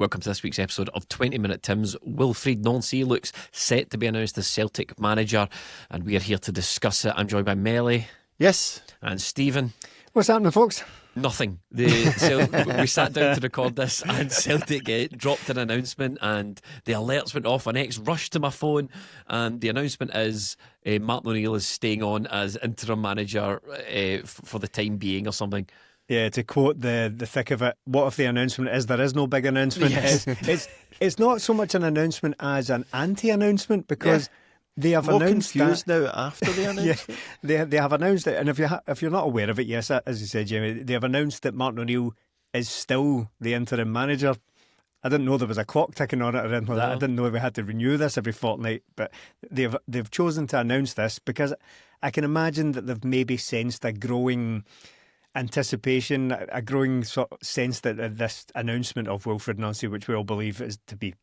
Welcome to this week's episode of 20 Minute Tim's. Wilfried Nancy looks set to be announced as Celtic manager, and we are here to discuss it. I'm joined by Melly. Yes. And Stephen. What's happening, folks? Nothing. We sat down to record this, and Celtic dropped an announcement, and the alerts went off. An ex rushed to my phone, and the announcement is Martin O'Neill is staying on as interim manager for the time being, or something. Yeah, to quote the thick of it, what if the announcement is there is no big announcement? Yes. It's not so much an announcement as an anti-announcement, because they have more announced confused that, now after the announcement. they have announced it, and if you're not aware of it, yes, as you said, Jamie, they have announced that Martin O'Neill is still the interim manager. I didn't know there was a clock ticking on it or anything like that. I didn't know we had to renew this every fortnight, but they've chosen to announce this because I can imagine that they've maybe sensed a growing anticipation, a growing sort of sense that this announcement of Wilfried Nancy, which we all believe is to be,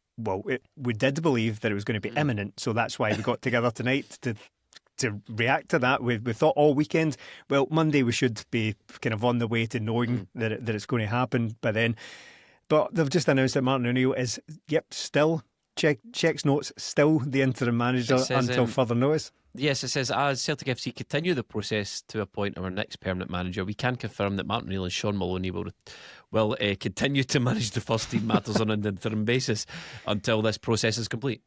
we did believe that it was going to be imminent, so that's why we got together tonight to react to that. We thought all weekend, well, Monday we should be kind of on the way to knowing that it's going to happen by then. But they've just announced that Martin O'Neill is, still, checks notes, still the interim manager until further notice. Yes, it says, as Celtic FC continue the process to appoint our next permanent manager, we can confirm that Martin O'Neill and Sean Maloney will continue to manage the first team matters on an interim basis until this process is complete.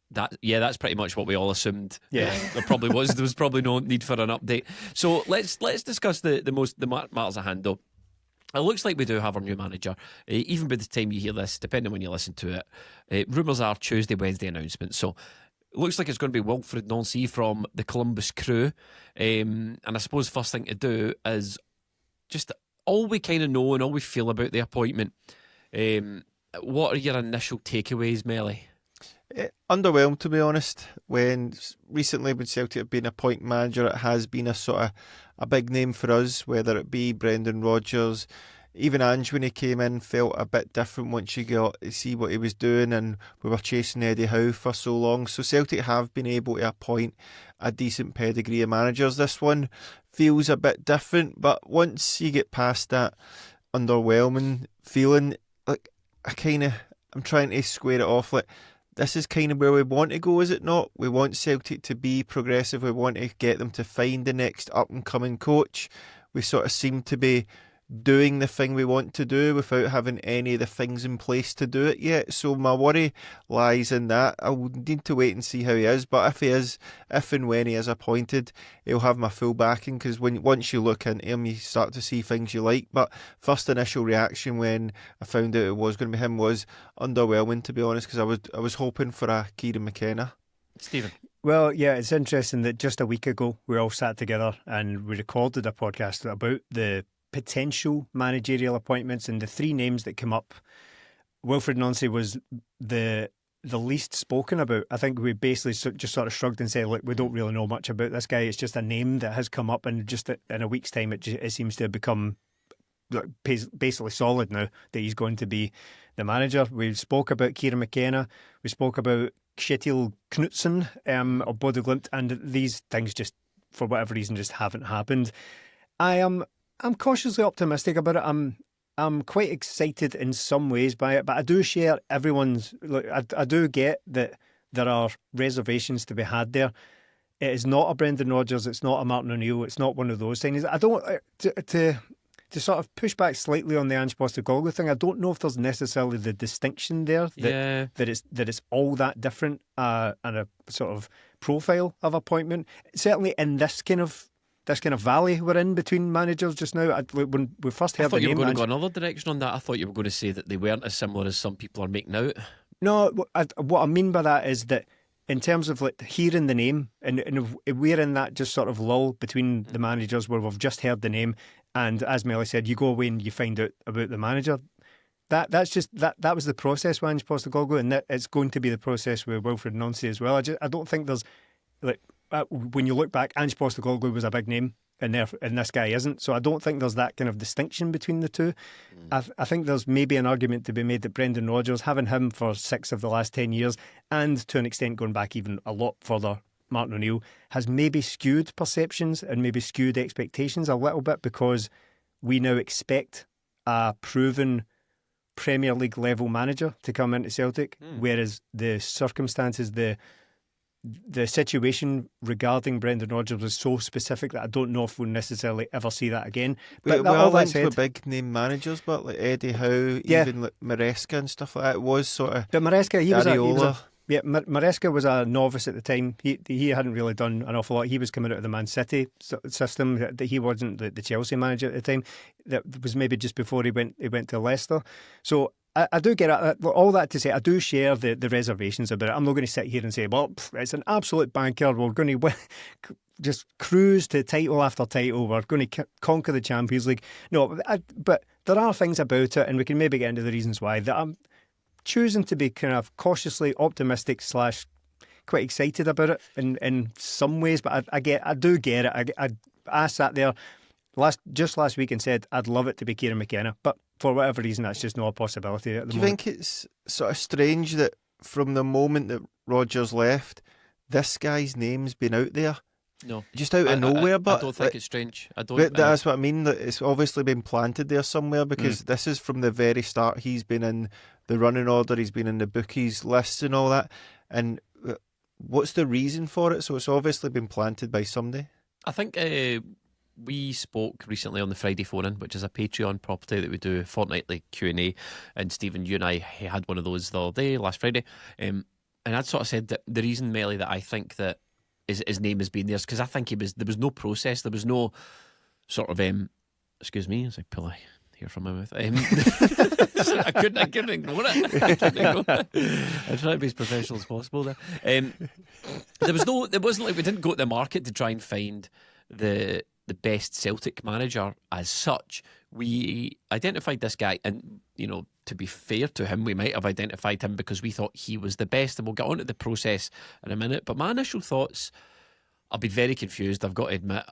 That's pretty much what we all assumed. Yeah, there was probably no need for an update. So let's discuss the matters at hand, though. It looks like we do have our new manager. Even by the time you hear this, depending on when you listen to it, rumours are Tuesday, Wednesday announcement. So it looks like it's going to be Wilfried Nancy from the Columbus Crew. And I suppose first thing to do is just all we kind of know and all we feel about the appointment. What are your initial takeaways, Melly? Underwhelmed, to be honest. Recently when Celtic have been appointed manager, it has been a sort of a big name for us, whether it be Brendan Rodgers. Even Ange, when he came in, felt a bit different once you got to see what he was doing, and we were chasing Eddie Howe for so long. So Celtic have been able to appoint a decent pedigree of managers. This one feels a bit different, but once you get past that underwhelming feeling, like I'm trying to square it off. Like, this is kind of where we want to go, is it not? We want Celtic to be progressive. We want to get them to find the next up-and-coming coach. We sort of seem to be doing the thing we want to do without having any of the things in place to do it yet. So my worry lies in that. I'll need to wait and see how he is, but if and when he is appointed, he'll have my full backing, because once you look into him, you start to see things you like. But first initial reaction when I found out it was going to be him was underwhelming, to be honest, because I was hoping for a Kieran McKenna. Stephen? Well, yeah, it's interesting that just a week ago we all sat together and we recorded a podcast about the potential managerial appointments, and the three names that came up, Wilfried Nancy was the least spoken about. I think we basically just sort of shrugged and said, look, we don't really know much about this guy. It's just a name that has come up, and just in a week's time it seems to have become basically solid now that he's going to be the manager. We spoke about Kieran McKenna, we spoke about Kjetil Knutsen of Bodø Glimt, and these things just, for whatever reason, just haven't happened. I'm cautiously optimistic about it. I'm quite excited in some ways by it, but I do share everyone's. Look, I do get that there are reservations to be had there. It is not a Brendan Rodgers. It's not a Martin O'Neill. It's not one of those things. I don't to sort of push back slightly on the Ange Postecoglou thing. I don't know if there's necessarily the distinction there that it's all that different and a sort of profile of appointment. Certainly in this kind of valley we're in between managers just now. When we first heard the name, I thought you were going to go another direction on that. I thought you were going to say that they weren't as similar as some people are making out. No, what I mean by that is that in terms of like hearing the name, and we're in that just sort of lull between the managers where we've just heard the name, and as Melly said, you go away and you find out about the manager. That's just that was the process with Ange Postecoglou, and that it's going to be the process with Wilfried Nancy as well. I don't think there's like. When you look back, Ange Postecoglou was a big name, and this guy isn't. So I don't think there's that kind of distinction between the two. I think there's maybe an argument to be made that Brendan Rodgers, having him for 6 of the last 10 years, and to an extent going back even a lot further, Martin O'Neill, has maybe skewed perceptions and maybe skewed expectations a little bit, because we now expect a proven Premier League level manager to come into Celtic, whereas the circumstances, the situation regarding Brendan Rodgers was so specific that I don't know if we'll necessarily ever see that again. But we all that linked said, with big name managers, but like Eddie Howe, even like Maresca and stuff like that, it was sort of. but Maresca, Areola. Maresca was a novice at the time. He hadn't really done an awful lot. He was coming out of the Man City system. That he wasn't the Chelsea manager at the time. That was maybe just before he went to Leicester. So I do get it. All that to say, I do share the reservations about it. I'm not going to sit here and say, well, it's an absolute banker. We're going to just cruise to title after title. We're going to conquer the Champions League. No, but there are things about it, and we can maybe get into the reasons why, that I'm choosing to be kind of cautiously optimistic / quite excited about it in some ways. But I do get it. I sat there just last week and said I'd love it to be Kieran McKenna, but for whatever reason that's just not a possibility at the moment. Do you think it's sort of strange that from the moment that Rodgers left, this guy's name's been out there? No, just out of nowhere. But I don't think it's strange. That's what I mean. That it's obviously been planted there somewhere, because this is from the very start. He's been in the running order. He's been in the bookies lists and all that. And what's the reason for it? So it's obviously been planted by somebody. I think we spoke recently on the Friday phone-in, which is a Patreon property that we do fortnightly Q&A. And Stephen, you and I had one of those the other day, last Friday. And I'd sort of said that the reason, Melly, that I think that his name has been there is because I think there was no process. There was no sort of excuse me as I pull a hair from my mouth. I couldn't ignore it. I try to be as professional as possible there. It wasn't like we didn't go to the market to try and find the best Celtic manager as such. We identified this guy, and to be fair to him, we might have identified him because we thought he was the best, and we'll get on to the process in a minute. But my initial thoughts, I've been very confused, I've got to admit.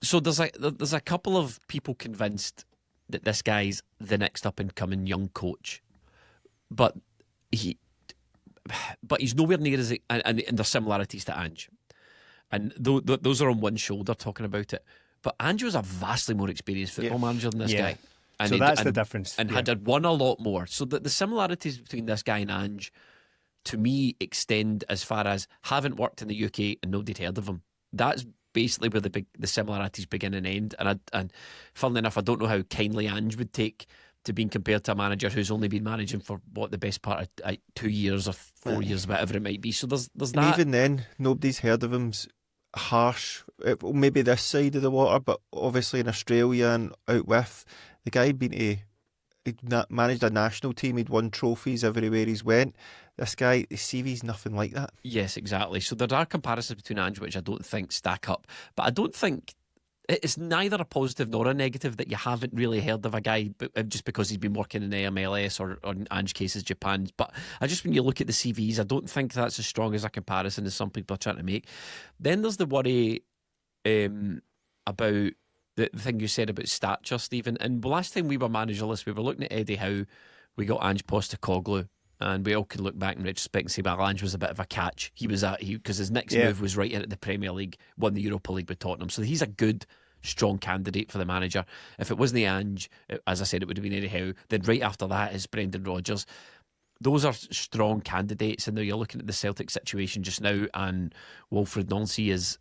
So there's a couple of people convinced that this guy's the next up and coming young coach, but he's nowhere near as and there's similarities to Ange, and those are on one shoulder talking about it. But Ange was a vastly more experienced football manager than this guy, and so that's the difference, and had won a lot more. So the similarities between this guy and Ange, to me, extend as far as haven't worked in the UK and nobody'd heard of him. That's basically where the similarities begin and end. And funnily enough, I don't know how kindly Ange would take to being compared to a manager who's only been managing for the best part of 2 years or 4 years, whatever it might be. So there's that. And even then, nobody's heard of him's harsh. Maybe this side of the water, but obviously in Australia and out with, the guy he'd managed a national team. He'd won trophies everywhere he's went. This guy, the CV's nothing like that. Yes, exactly. So there are comparisons between Ange which I don't think stack up. But I don't think it's neither a positive nor a negative that you haven't really heard of a guy just because he's been working in the MLS or in Ange's case is Japan. But when you look at the CVs, I don't think that's as strong as a comparison as some people are trying to make. Then there's the worry about the thing you said about stature, Stephen. And the last time we were managerless, we were looking at Eddie Howe, we got Ange Postecoglou, and we all can look back in retrospect and say, well, Ange was a bit of a catch. He was because his next move was right into the Premier League, won the Europa League with Tottenham. So he's a good, strong candidate for the manager. If it wasn't the Ange, as I said, it would have been Eddie Howe. Then right after that is Brendan Rodgers. Those are strong candidates, and now you're looking at the Celtic situation just now, and Wilfried Nancy has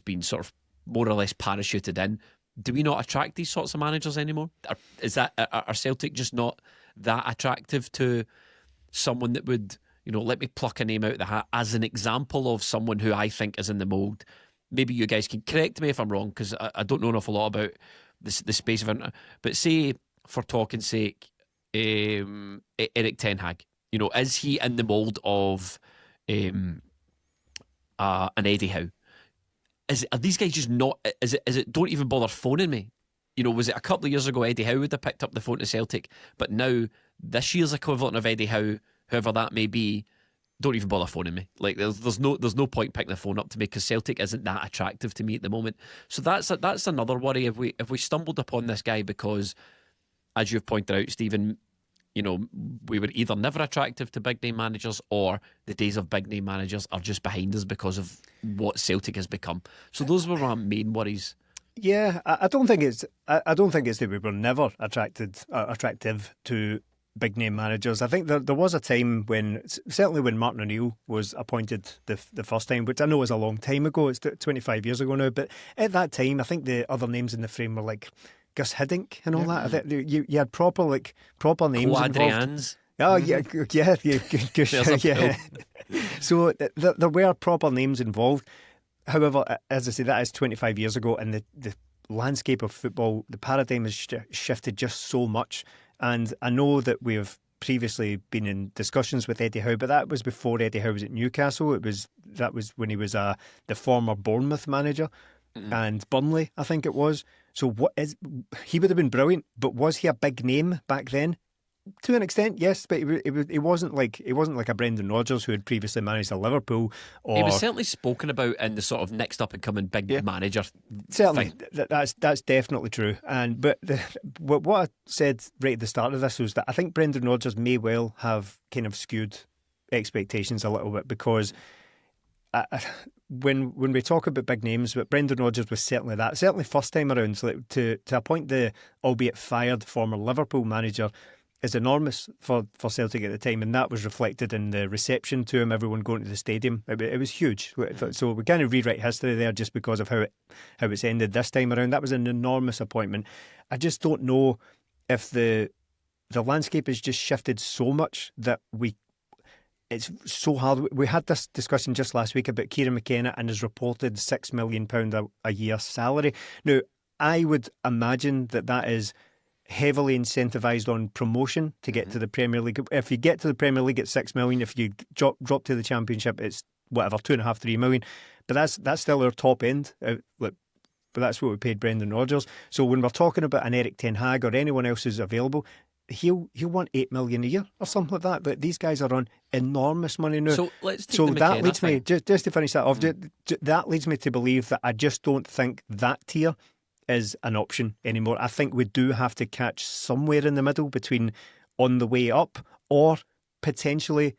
been sort of more or less parachuted in. Do we not attract these sorts of managers anymore? Are Celtic just not that attractive to someone that would, let me pluck a name out of the hat as an example of someone who I think is in the mould? Maybe you guys can correct me if I'm wrong, because I don't know an awful lot about the space of it. But say, for talk's sake, Eric Ten Hag, is he in the mould of an Eddie Howe? Are these guys just not? Is it? Don't even bother phoning me. Was it a couple of years ago Eddie Howe would have picked up the phone to Celtic, but now this year's equivalent of Eddie Howe, whoever that may be, don't even bother phoning me. Like there's no point picking the phone up to me because Celtic isn't that attractive to me at the moment. So that's another worry if we stumbled upon this guy because, as you've pointed out, Stephen, we were either never attractive to big name managers or the days of big name managers are just behind us because of what Celtic has become. So those were my main worries. Yeah, I don't think it's. I don't think it's that we were never attractive to big name managers. I think there was a time when, certainly when Martin O'Neill was appointed the first time, which I know is a long time ago. It's 25 years ago now. But at that time, I think the other names in the frame were like Gus Hiddink and all that. I think you had proper names involved. Adrians. Oh yeah, yeah. So there were proper names involved. However, as I say, that is 25 years ago, and the landscape of football, the paradigm has shifted just so much. And I know that we've previously been in discussions with Eddie Howe, but that was before Eddie Howe was at Newcastle. That was when he was the former Bournemouth manager and Burnley, I think it was. So he would have been brilliant, but was he a big name back then? To an extent, yes, but it wasn't like a Brendan Rodgers who had previously managed a Liverpool. Or he was certainly spoken about in the sort of next up and coming big manager. Certainly, thing. That's definitely true. But what I said right at the start of this was that I think Brendan Rodgers may well have kind of skewed expectations a little bit, because when we talk about big names, but Brendan Rodgers was certainly first time around. So to appoint the albeit fired former Liverpool manager is enormous for Celtic at the time, and that was reflected in the reception to him, everyone going to the stadium. It was huge. So we kind of rewrite history there just because of how it's ended this time around. That was an enormous appointment. I just don't know if the landscape has just shifted so much that it's so hard. We had this discussion just last week about Kieran McKenna and his reported £6 million a year salary. Now, I would imagine that is heavily incentivised on promotion to get to the Premier League. If you get to the Premier League, it's 6 million. If you drop to the Championship, it's whatever, 2.5-3 million. But that's still our top end. But that's what we paid Brendan Rodgers. So when we're talking about an Eric Ten Hag or anyone else who's available, he'll want 8 million a year or something like that. But these guys are on enormous money now. So let's take the McKenna that leads thing. me just to finish that off. That leads me to believe that I just don't think that tier is an option anymore. I think we do have to catch somewhere in the middle between on the way up or potentially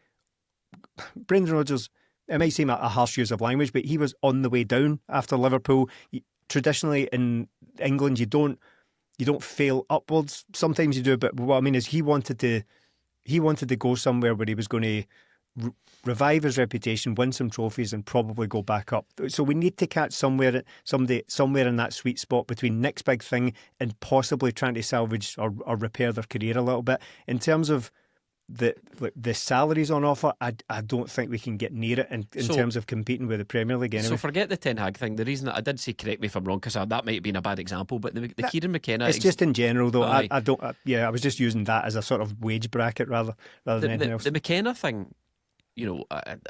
Brendan Rodgers. It might seem a harsh use of language, but he was on the way down after Liverpool. Traditionally in England, you don't fail upwards. Sometimes you do, but what I mean is he wanted to go somewhere where he was going to revive his reputation, win some trophies, and probably go back up. So we need to catch somewhere in that sweet spot between next big thing and possibly trying to salvage or repair their career a little bit. In terms of the salaries on offer, I don't think we can get near it in terms of competing with the Premier League anyway. So forget the Ten Hag thing. The reason that I did say, correct me if I'm wrong, because that might have been a bad example, but the Kieran McKenna... It's just in general though. I was just using that as a sort of wage bracket rather than anything else. The McKenna thing,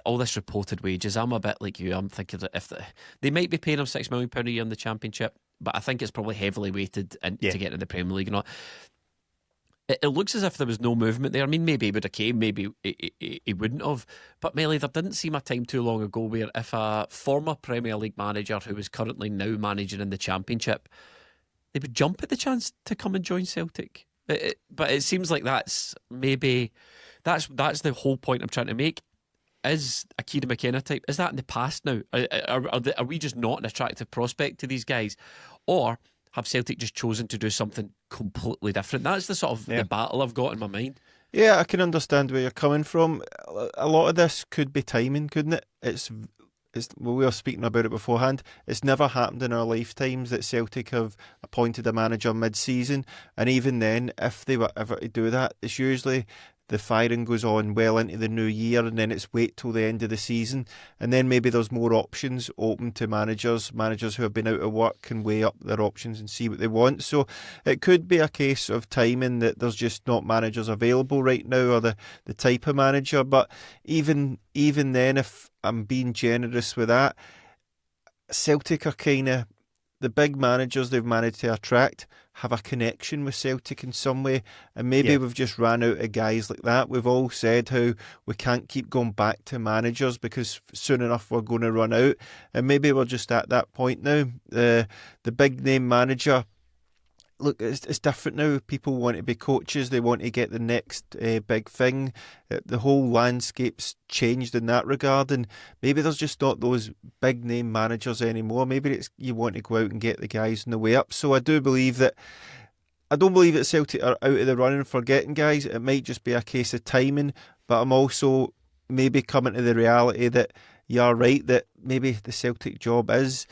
all this reported wages, I'm a bit like you. I'm thinking that they might be paying him £6 million a year in the Championship, but I think it's probably heavily weighted to get into the Premier League and all. It looks as if there was no movement there. I mean, maybe he would have came, maybe he wouldn't have. But Melly, there didn't seem a time too long ago where if a former Premier League manager who was currently now managing in the Championship, they would jump at the chance to come and join Celtic. But it seems like that's the whole point I'm trying to make. Is a Kieran McKenna type, is that in the past now? Are we just not an attractive prospect to these guys? Or have Celtic just chosen to do something completely different? That's the sort of the battle I've got in my mind. Yeah, I can understand where you're coming from. A lot of this could be timing, couldn't it? We were speaking about it beforehand. It's never happened in our lifetimes that Celtic have appointed a manager mid-season, and even then, if they were ever to do that, it's usually the firing goes on well into the new year, and then it's wait till the end of the season, and then maybe there's more options open to managers who have been out of work can weigh up their options and see what they want. So it could be a case of timing, that there's just not managers available right now, or the type of manager. But even then, if I'm being generous with that, Celtic are kind of, the big managers they've managed to attract have a connection with Celtic in some way, and maybe we've just ran out of guys like that. We've all said how we can't keep going back to managers because soon enough we're going to run out, and maybe we're just at that point now. The big name manager look, it's different now. People want to be coaches. They want to get the next big thing. The whole landscape's changed in that regard, and maybe there's just not those big name managers anymore. Maybe it's you want to go out and get the guys on the way up. So I don't believe that Celtic are out of the running for getting guys. It might just be a case of timing, but I'm also maybe coming to the reality that you're right, that maybe the Celtic job is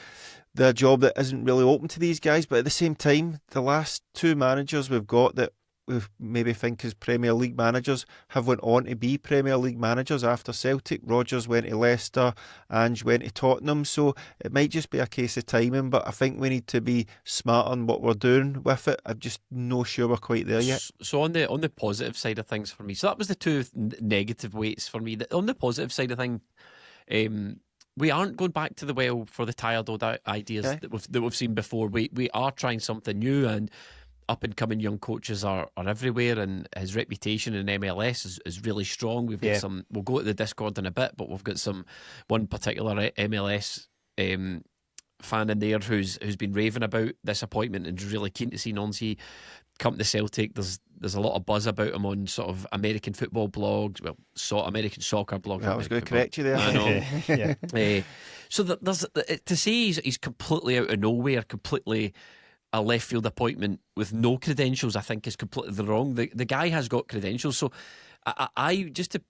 the job that isn't really open to these guys. But at the same time, the last two managers we've got that we maybe think as Premier League managers have went on to be Premier League managers after Celtic. Rodgers went to Leicester, Ange went to Tottenham, so it might just be a case of timing, but I think we need to be smart on what we're doing with it. I'm just not sure we're quite there yet. So on the positive side of things for me, so that was the two negative weights for me. On the positive side of things, we aren't going back to the well for the tired old ideas that we've seen before. We are trying something new, and up and coming young coaches are everywhere, and his reputation in MLS is really strong. We've got some. We'll go to the Discord in a bit, but we've got one particular MLS fan in there who's been raving about this appointment and is really keen to see Nancy come to Celtic. There's a lot of buzz about him on sort of American football blogs, American soccer blogs. I was going to correct you there. I know. So there's to say he's completely out of nowhere, completely a left field appointment with no credentials, I think is completely wrong. The guy has got credentials. So I just to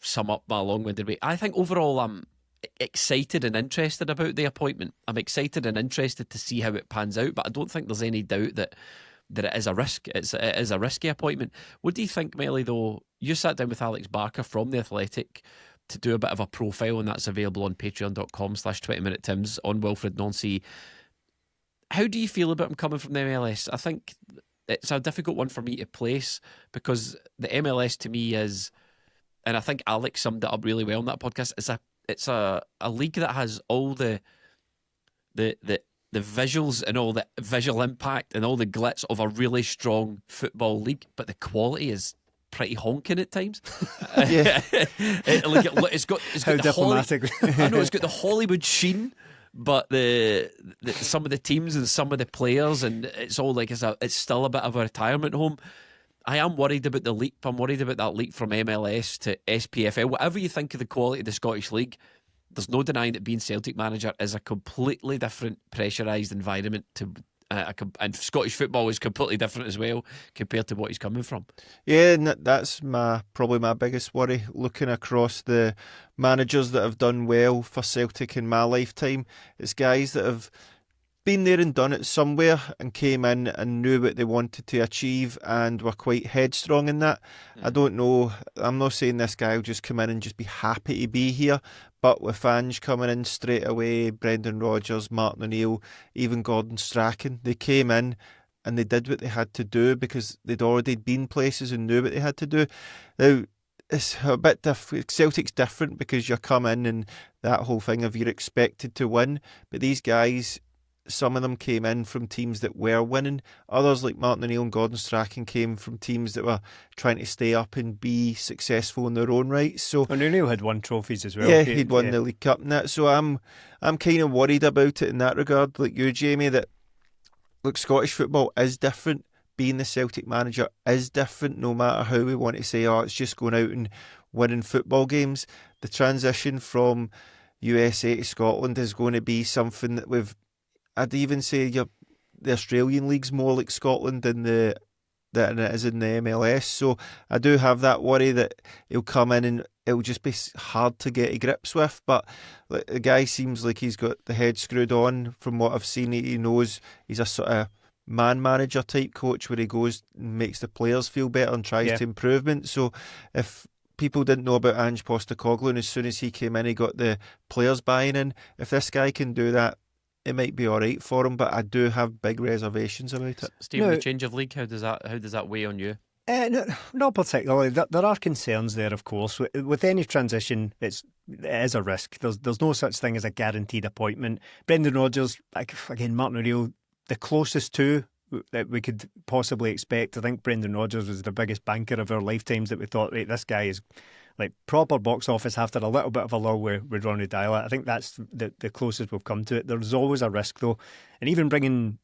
sum up my long-winded way, I think overall I'm excited and interested about the appointment. I'm excited and interested to see how it pans out, but I don't think there's any doubt that it is a risk. It is a risky appointment. What do you think, Melly, though? You sat down with Alex Barker from The Athletic to do a bit of a profile, and that's available on patreon.com/20minutetims on Wilfried Nancy. How do you feel about him coming from the MLS? I think it's a difficult one for me to place, because the MLS to me is, and I think Alex summed it up really well on that podcast, it's a league that has all the visuals and all the visual impact and all the glitz of a really strong football league, but the quality is pretty honking at times. It's got the diplomatic. I know it's got the Hollywood sheen, but the some of the teams and some of the players, and it's all like it's still a bit of a retirement home. I am worried about the leap. I'm worried about that leap from MLS to SPFL. Whatever you think of the quality of the Scottish League, there's no denying that being Celtic manager is a completely different pressurised environment to. And Scottish football is completely different as well compared to what he's coming from. Yeah, and that's probably my biggest worry, looking across the managers that have done well for Celtic in my lifetime. It's guys that have been there and done it somewhere and came in and knew what they wanted to achieve and were quite headstrong in that. I don't know, I'm not saying this guy will just come in and just be happy to be here, but with Ange coming in straight away, Brendan Rodgers, Martin O'Neill, even Gordon Strachan, they came in and they did what they had to do because they'd already been places and knew what they had to do. Now, it's a bit different. Celtic's different because you come in and that whole thing of you're expected to win, but these guys, some of them came in from teams that were winning. Others, like Martin O'Neill and Gordon Strachan, came from teams that were trying to stay up and be successful in their own right. So O'Neill had won trophies as well. Yeah, he'd won the League Cup and that. So I'm kind of worried about it in that regard, like you, Jamie, that look, Scottish football is different. Being the Celtic manager is different, no matter how we want to say, it's just going out and winning football games. The transition from USA to Scotland is going to be something that I'd even say the Australian league's more like Scotland than it is in the MLS. So I do have that worry that he'll come in and it'll just be hard to get to grips with. But the guy seems like he's got the head screwed on. From what I've seen, he knows he's a sort of man-manager type coach where he goes and makes the players feel better and tries to improvement. So if people didn't know about Ange Postecoglou, and as soon as he came in, he got the players buying in. If this guy can do that, it might be all right for him, but I do have big reservations about it. Stephen, the change of league, how does that weigh on you? No, not particularly. There are concerns there, of course. With any transition, it is a risk. There's no such thing as a guaranteed appointment. Brendan Rodgers, again, Martin O'Neill, the closest to that we could possibly expect. I think Brendan Rodgers was the biggest banker of our lifetimes that we thought, right, this guy is like proper box office after a little bit of a lull with Ronnie Dyla. I think that's the closest we've come to it. There's always a risk though, and even bringing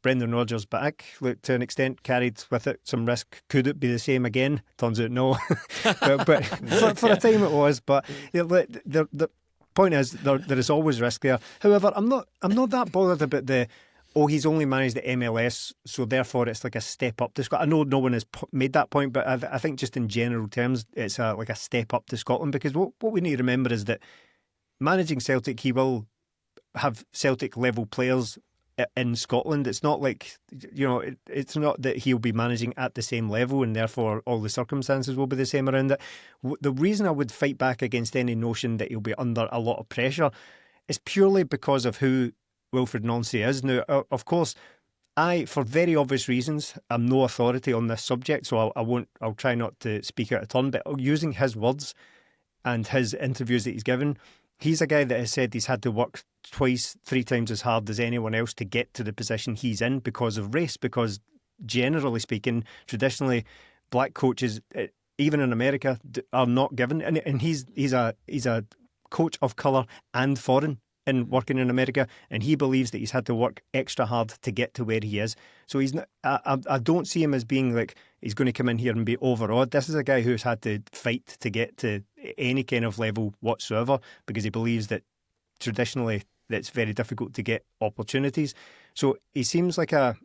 Brendan Rodgers back, look, to an extent, carried with it some risk. Could it be the same again? Turns out no. but for a time it was. But the point is, there is always risk there. However, I'm not that bothered about he's only managed the MLS, so therefore it's like a step up to Scotland. I know no one has made that point, but I think just in general terms, it's like a step up to Scotland, because what we need to remember is that managing Celtic, he will have Celtic level players in Scotland. It's not like, it's not that he'll be managing at the same level and therefore all the circumstances will be the same around it. The reason I would fight back against any notion that he'll be under a lot of pressure is purely because of who Wilfried Nancy is. Now, of course, for very obvious reasons, I'm no authority on this subject, so I'll try not to speak out of turn, but using his words and his interviews that he's given, he's a guy that has said he's had to work twice, 3 times as hard as anyone else to get to the position he's in because of race, because generally speaking, traditionally, black coaches, even in America, are not given, and he's a coach of colour and foreign in working in America, and he believes that he's had to work extra hard to get to where he is. So he's not, I don't see him as being like he's going to come in here and be overawed. This is a guy who's had to fight to get to any kind of level whatsoever, because he believes that traditionally it's very difficult to get opportunities. So he seems like a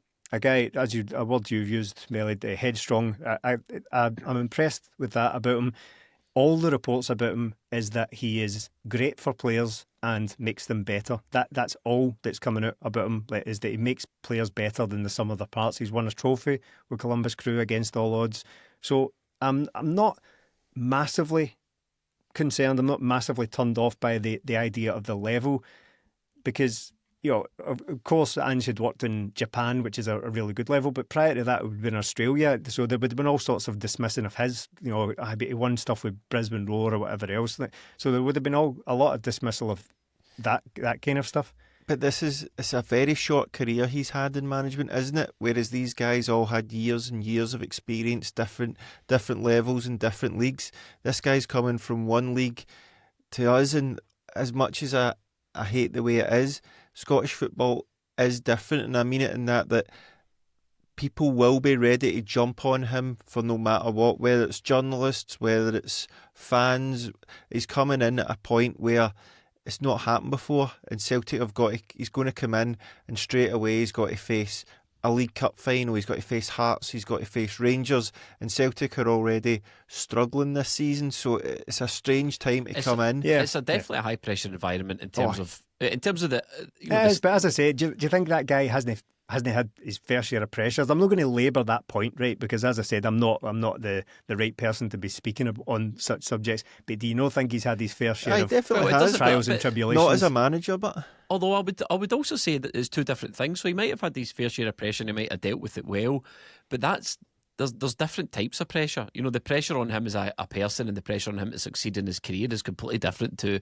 guy, a word you've used, Melly, headstrong. I'm impressed with that about him. All the reports about him is that he is great for players and makes them better. That's all that's coming out about him, is that he makes players better than the sum of their parts. He's won a trophy with Columbus Crew against all odds. So I'm not massively concerned. I'm not massively turned off by the idea of the level, because, of course, Ange had worked in Japan, which is a really good level, but prior to that it would have been Australia, so there would have been all sorts of dismissing of his, he won stuff with Brisbane Roar or whatever else, so there would have been a lot of dismissal of that kind of stuff. But it's a very short career he's had in management, isn't it? Whereas these guys all had years and years of experience, different levels and different leagues. This guy's coming from one league to us, and as much as I hate the way it is, Scottish football is different, and I mean it in that people will be ready to jump on him for no matter what, whether it's journalists, whether it's fans. He's coming in at a point where it's not happened before, and Celtic he's going to come in and straight away he's got to face a League Cup final, he's got to face Hearts, he's got to face Rangers, and Celtic are already struggling this season, so it's a strange time to come in. Yeah, it's definitely a high pressure environment in terms of the. But as I say, do you think that guy hasn't had his fair share of pressures? I'm not going to labour that point, right? Because as I said, I'm not the right person to be speaking on such subjects. But do you not think he's had his fair share of trials and tribulations? Not as a manager, but although I would also say that it's two different things. So he might have had his fair share of pressure, and he might have dealt with it well. But there's different types of pressure. The pressure on him as a person and the pressure on him to succeed in his career is completely different to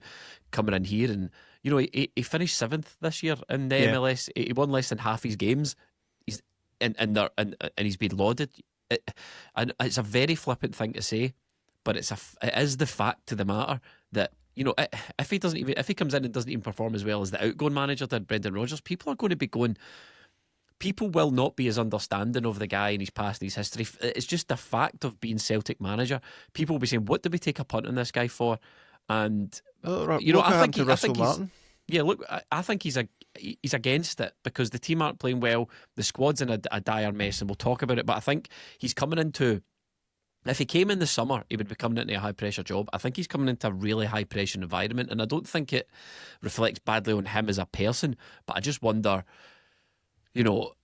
coming in here and. He finished 7th this year in the MLS. He won less than half his games. He's and he's been lauded. And it's a very flippant thing to say, but it is the fact to the matter that if he comes in and doesn't even perform as well as the outgoing manager did, Brendan Rodgers, people are going to be going. People will not be as understanding of the guy and his past and his history. It's just the fact of being Celtic manager. People will be saying, "What did we take a punt on this guy for?" And I think he's against it because the team aren't playing well. The squad's in a dire mess, and we'll talk about it. But I think he's coming into. If he came in the summer, he would be coming into a high pressure job. I think he's coming into a really high pressure environment, and I don't think it reflects badly on him as a person. But I just wonder, he'll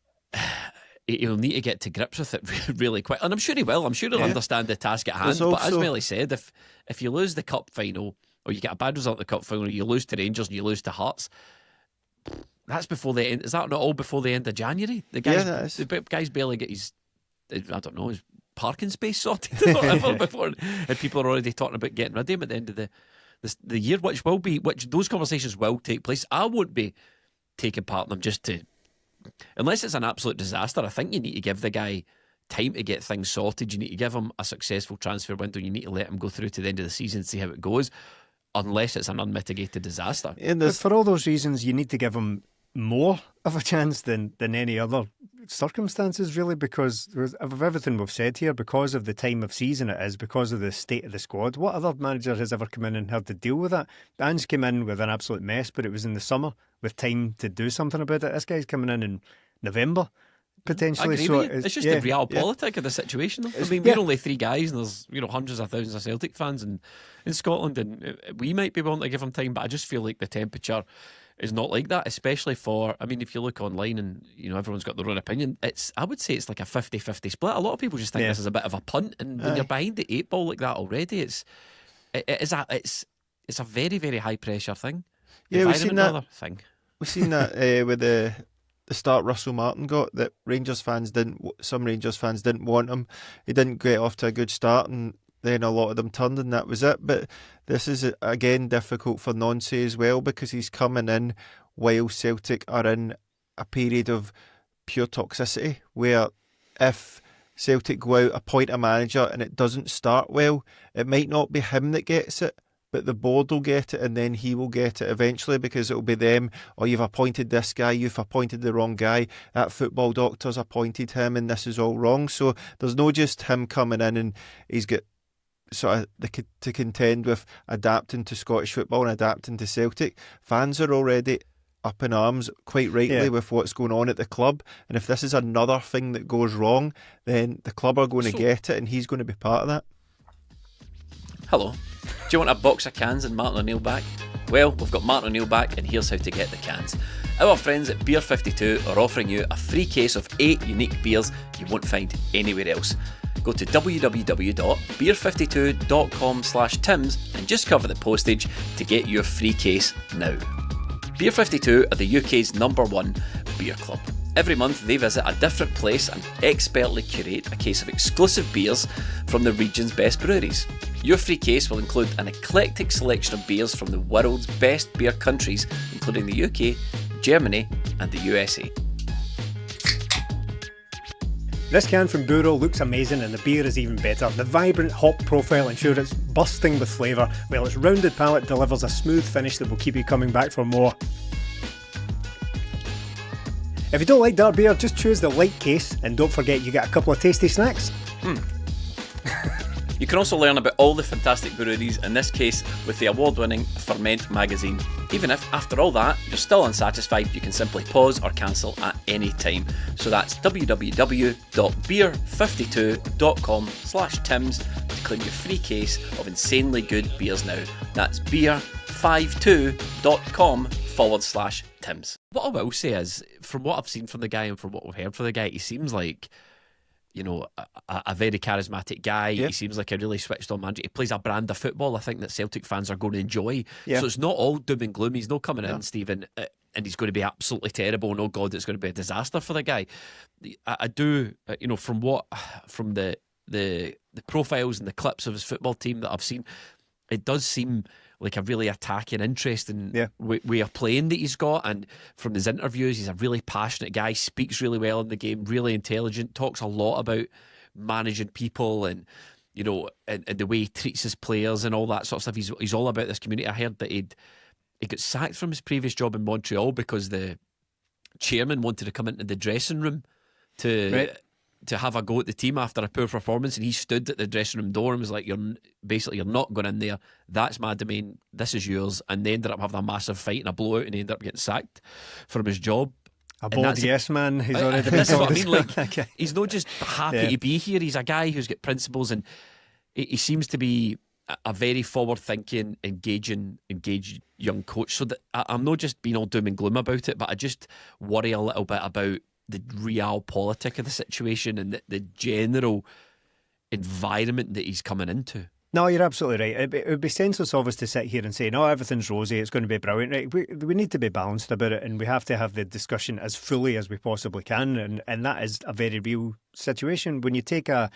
need to get to grips with it really quick, and I'm sure he will. I'm sure he'll understand the task at hand. But as Melly said, if you lose the cup final, or you get a bad result in the cup final, you lose to Rangers and you lose to Hearts, that's before the end. Is that not all before the end of January? The guy's barely get his parking space sorted or whatever before, and people are already talking about getting rid of him at the end of the year, which those conversations will take place. I won't be taking part in them unless it's an absolute disaster. I think you need to give the guy time to get things sorted. You need to give him a successful transfer window. You need to let him go through to the end of the season and see how it goes, unless it's an unmitigated disaster. But for all those reasons, you need to give him more of a chance than any other circumstances, really, because of everything we've said here, because of the time of season it is, because of the state of the squad. What other manager has ever come in and had to deal with that? Ange came in with an absolute mess, but it was in the summer with time to do something about it. This guy's coming in November, potentially. I agree with you. It's just the realpolitik of the situation, though. I mean, we're only three guys, and there's hundreds of thousands of Celtic fans in Scotland, and we might be willing to give him time, but I just feel like the temperature is not like that, especially for, I mean, if you look online and everyone's got their own opinion, I would say it's like a 50-50 split. A lot of people just think this is a bit of a punt, and when you're behind the 8 ball like that already, it's a very, very high pressure thing. Yeah, we've seen that thing. We've seen that with the start Russell Martin got, that some Rangers fans didn't want him. He didn't get off to a good start, and then a lot of them turned, and that was it. But this is again difficult for Nancy as well, because he's coming in while Celtic are in a period of pure toxicity, where if Celtic go out, appoint a manager, and it doesn't start well, it might not be him that gets it, but the board will get it, and then he will get it eventually, because it'll be them. Or you've appointed this guy, you've appointed the wrong guy, that football doctor's appointed him, and this is all wrong. So there's no just him coming in and he's got sort of to contend with adapting to Scottish football and adapting to Celtic. Fans are already up in arms, quite rightly, with what's going on at the club. And if this is another thing that goes wrong, then the club are going to get it, and he's going to be part of that. Hello. Do you want a box of cans and Martin O'Neill back? Well, we've got Martin O'Neill back, and here's how to get the cans. Our friends at Beer 52 are offering you a free case of 8 unique beers you won't find anywhere else. Go to www.beer52.com/Tims and just cover the postage to get your free case now. Beer 52 are the UK's #1 beer club. Every month they visit a different place and expertly curate a case of exclusive beers from the region's best breweries. Your free case will include an eclectic selection of beers from the world's best beer countries, including the UK, Germany and the USA. This can from Buro looks amazing, and the beer is even better. The vibrant hop profile ensures it's bursting with flavour, while its rounded palate delivers a smooth finish that will keep you coming back for more. If you don't like dark beer, just choose the light case, and don't forget you get a couple of tasty snacks. You can also learn about all the fantastic breweries, in this case with the award-winning Ferment magazine. Even if, after all that, you're still unsatisfied, you can simply pause or cancel at any time. So that's www.beer52.com/Tims to claim your free case of insanely good beers now. That's beer52.com/Tims. What I will say is, from what I've seen from the guy and from what we've heard from the guy, he seems like, a very charismatic guy. Yeah. He seems like a really switched on manager. He plays a brand of football I think that Celtic fans are going to enjoy. Yeah. So it's not all doom and gloom. He's not coming in, Stephen, and he's going to be absolutely terrible. And oh God, it's going to be a disaster for the guy. I do, from the profiles and the clips of his football team that I've seen, it does seem like a really attacking, interesting way of playing that he's got. And from his interviews, he's a really passionate guy, speaks really well in the game, really intelligent, talks a lot about managing people and and the way he treats his players and all that sort of stuff. He's all about this community. I heard that he got sacked from his previous job in Montreal because the chairman wanted to come into the dressing room to have a go at the team after a poor performance, and he stood at the dressing room door and was like, you're not going in there, that's my domain, this is yours. And they ended up having a massive fight and a blowout, and he ended up getting sacked from his job. A bold yes man. He's already been. This is what I mean. Like, he's not just happy to be here. He's a guy who's got principles, and he seems to be a very forward-thinking, engaged young coach. So that I'm not just being all doom and gloom about it, but I just worry a little bit about the realpolitik of the situation and the general environment that he's coming into. No, you're absolutely right. It would be senseless of us to sit here and say, no, everything's rosy, it's going to be brilliant. Right? We need to be balanced about it, and we have to have the discussion as fully as we possibly can, and that is a very real situation. When you take I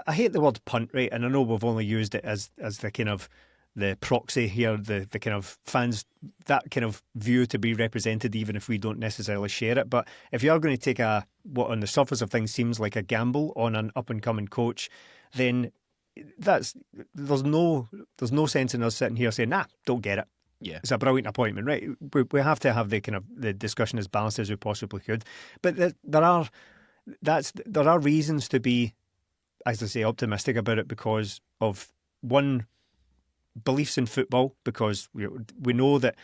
hate the word punt, right? And I know we've only used it as the kind of the proxy here, the kind of fans, that kind of view to be represented, even if we don't necessarily share it. But if you are going to take what on the surface of things seems like a gamble on an up-and-coming coach, then there's no sense in us sitting here saying, nah, don't get it. Yeah. It's a brilliant appointment, right? We have to have the discussion as balanced as we possibly could. But there are reasons to be, as I say, optimistic about it because of one, beliefs in football, because we know that,